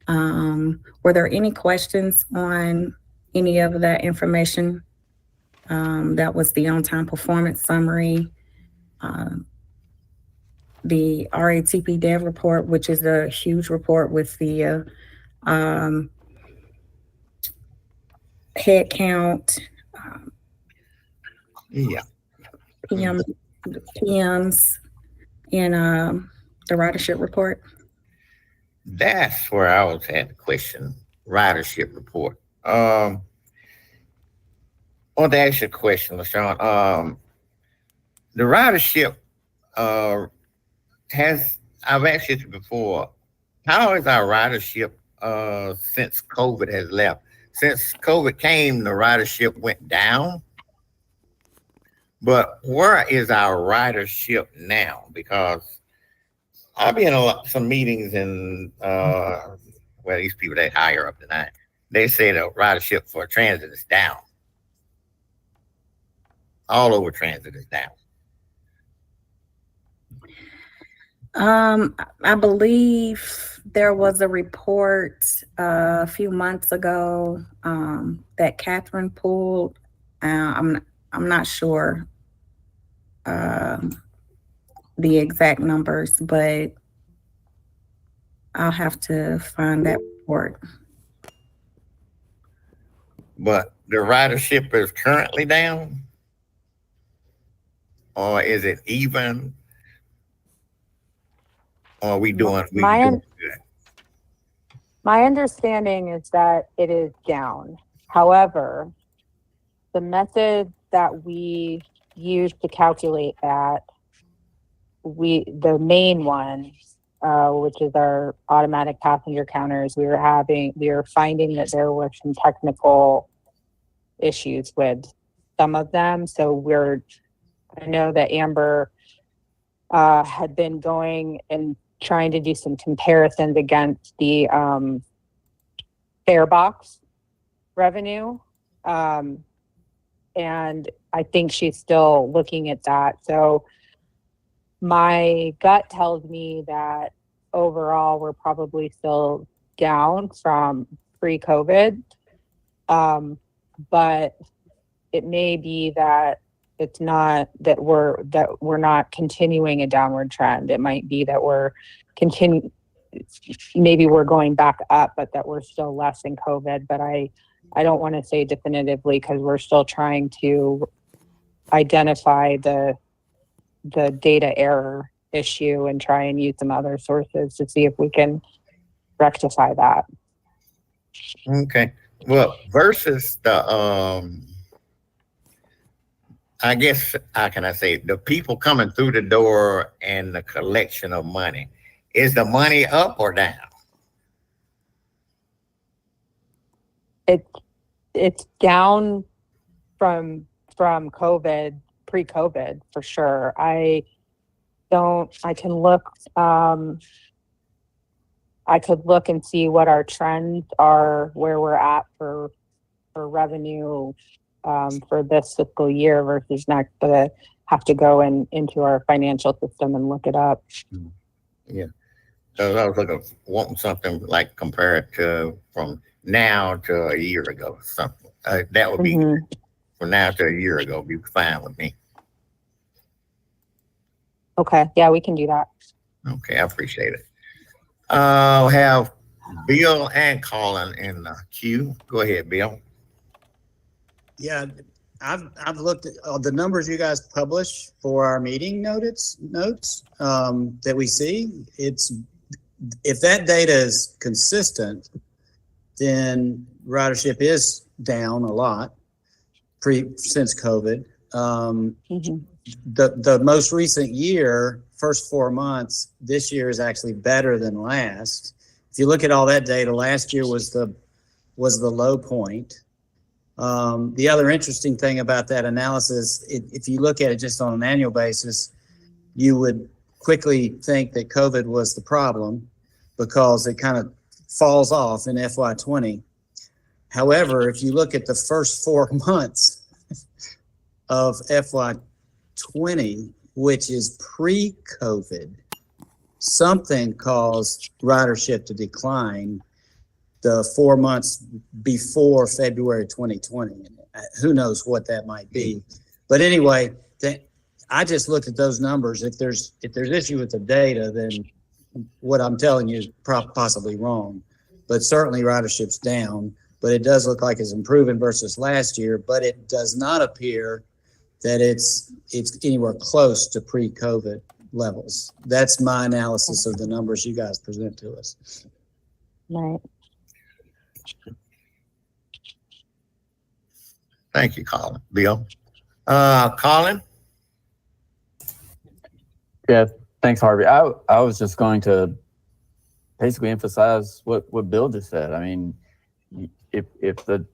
Were there any questions on any of that information? That was the on-time performance summary. the RATP Dev report, which is a huge report with the head count, Yeah. PM, PMs, and the ridership report. That's where I was at the question, ridership report. I want to ask you a question, LaShawn. The ridership I've asked you this before, how is our ridership since COVID has left? Since COVID came, the ridership went down. But where is our ridership now? Because I've been in some meetings and well, these people that higher up than I, they say the ridership for transit is down. All over transit is down. I believe there was a report a few months ago that Catherine pulled. I'm not sure the exact numbers, but I'll have to find that report. But the ridership is currently down? Or is it even? Or are we doing good? My understanding is that it is down. However, the method that we use to calculate that, the main one, which is our automatic passenger counters, we are finding that there were some technical issues with some of them. So I know that Amber had been going and trying to do some comparisons against the fare box revenue. And I think she's still looking at that. So my gut tells me that overall we're probably still down from pre-COVID. But it may be that it's not that we're not continuing a downward trend. It might be that maybe we're going back up, but that we're still less than COVID. But I don't want to say definitively because we're still trying to identify the data error issue and try and use some other sources to see if we can rectify that. Okay. Well, versus the I guess how can I say the people coming through the door and the collection of money. Is the money up or down? It's down from COVID, pre-COVID for sure. I can look I could look and see what our trends are, where we're at for revenue for this fiscal year versus next, but I have to go into our financial system and look it up. Yeah. So I was wanting something like compare it to from now to a year ago. Something that would be from now to a year ago. Be fine with me. Okay. Yeah, we can do that. Okay, I appreciate it. I'll have Bill and Colin in the queue. Go ahead, Bill. Yeah, I've looked at the numbers you guys publish for our meeting notes that we see. If that data is consistent, then ridership is down a lot since COVID. The most recent year, first 4 months, this year is actually better than last. If you look at all that data, last year was the low point. The other interesting thing about that analysis, if you look at it just on an annual basis, you would quickly think that COVID was the problem because it kind of falls off in FY20. However, if you look at the first 4 months of FY20, which is pre-COVID, something caused ridership to decline the 4 months before February 2020. Who knows what that might be. But anyway, I just looked at those numbers. If there's issue with the data, then what I'm telling you is possibly wrong. But certainly ridership's down, but it does look like it's improving versus last year, but it does not appear that it's anywhere close to pre-COVID levels. That's my analysis of the numbers you guys present to us. Right. Thank you, Colin. Bill. Colin? Yeah, thanks, Harvey. I was just going to basically emphasize what Bill just said. I mean, if the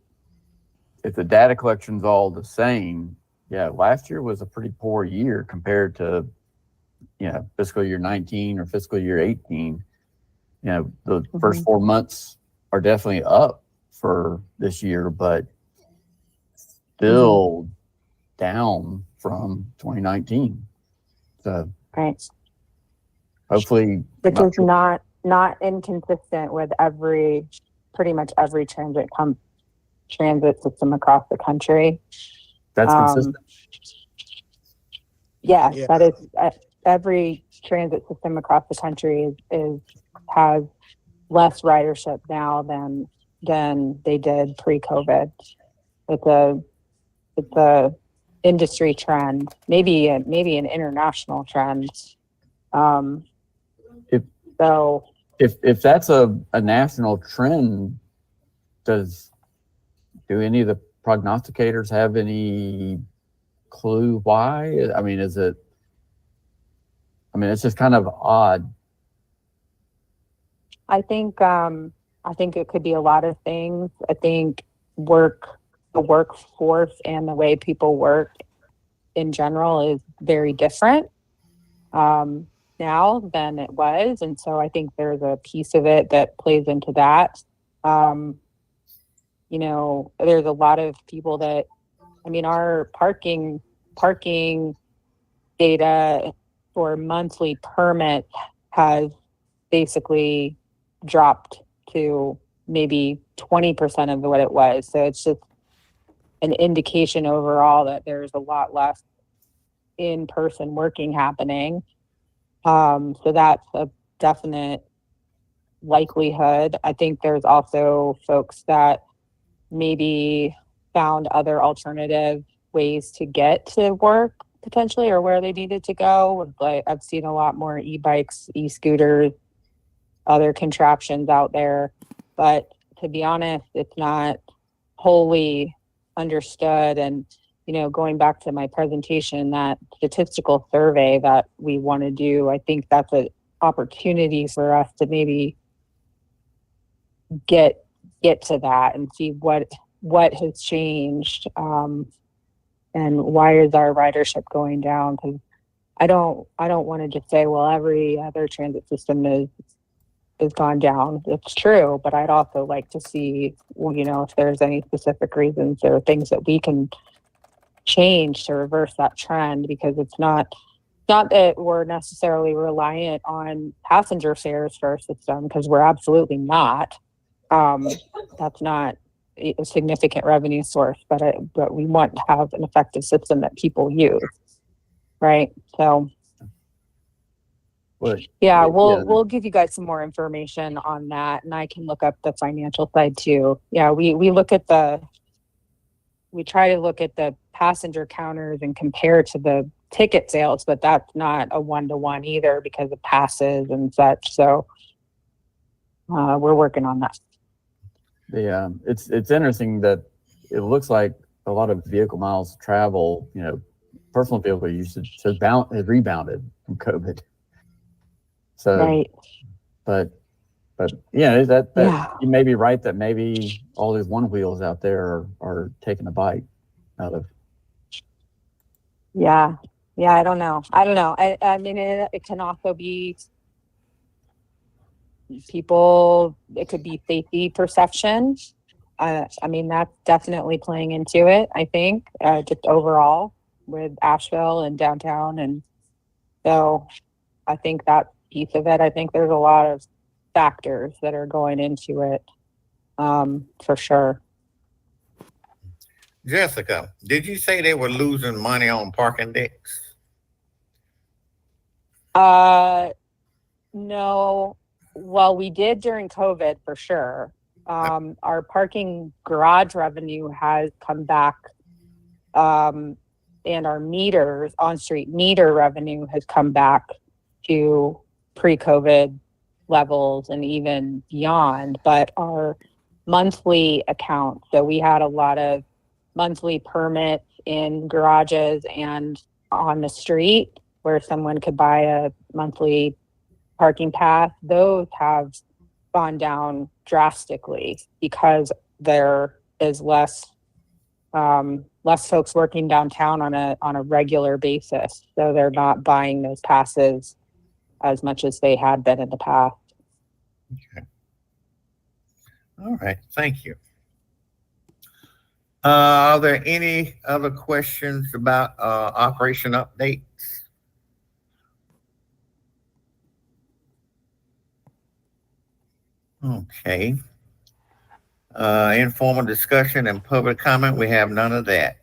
data collection's all the same, yeah, last year was a pretty poor year compared to, fiscal year 19 or fiscal year 18. The first 4 months are definitely up for this year, but still down from 2019. So Right. hopefully, Which is not inconsistent with pretty much every transit system across the country. that's consistent. Yeah, Yeah. that is every transit system across the country has less ridership now than they did pre-COVID. It's a industry trend, maybe an international trend. If that's a national trend, do any of the prognosticators have any clue why? I mean, it's just kind of odd. I think it could be a lot of things. I think the workforce and the way people work in general is very different now than it was, and so I think there's a piece of it that plays into that. There's a lot of people that, our parking data for monthly permit has basically dropped to maybe 20% of what it was. So it's just an indication overall that there's a lot less in-person working happening. So that's a definite likelihood. I think there's also folks that maybe found other alternative ways to get to work potentially, or where they needed to go. Like, I've seen a lot more e-bikes, e-scooters, other contraptions out there. But to be honest, it's not wholly understood. And, going back to my presentation, that statistical survey that we want to do, I think that's an opportunity for us to maybe get to that and see what has changed, and why is our ridership going down? Because I don't want to just say, well, every other transit system is gone down. It's true, but I'd also like to see, if there's any specific reasons or things that we can change to reverse that trend, because it's not that we're necessarily reliant on passenger fares for our system, because we're absolutely not. That's not a significant revenue source, but we want to have an effective system that people use, right? So we'll give you guys some more information on that, and I can look up the financial side too. Yeah, we try to look at the passenger counters and compare to the ticket sales, but that's not a 1-to-1 either because of passes and such. So we're working on that. Yeah, it's interesting that it looks like a lot of vehicle miles travel, personal vehicle usage has rebounded from COVID. So, right. But you may be right that maybe all these one wheels out there are taking a bite out of. Yeah, I don't know. I mean, it can also be people. It could be safety perception. I mean, that's definitely playing into it. I think just overall with Asheville and downtown, and so I think that piece of it. I think there's a lot of factors that are going into it, for sure. Jessica, did you say they were losing money on parking decks? No. Well, we did during COVID for sure. Our parking garage revenue has come back. And our meters, on-street meter revenue has come back to pre-COVID levels and even beyond. But our monthly account, so we had a lot of monthly permits in garages and on the street where someone could buy a monthly parking pass. Those have gone down drastically because there is less folks working downtown on a regular basis, so they're not buying those passes as much as they had been in the past. Okay. All right. Thank you. Are there any other questions about operation updates? Okay. Informal discussion and public comment, we have none of that.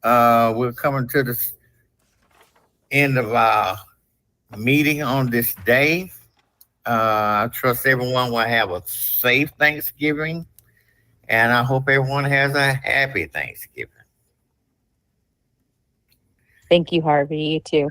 We're coming to the end of our meeting on this day. I trust everyone will have a safe Thanksgiving, and I hope everyone has a happy Thanksgiving. Thank you, Harvey. You too.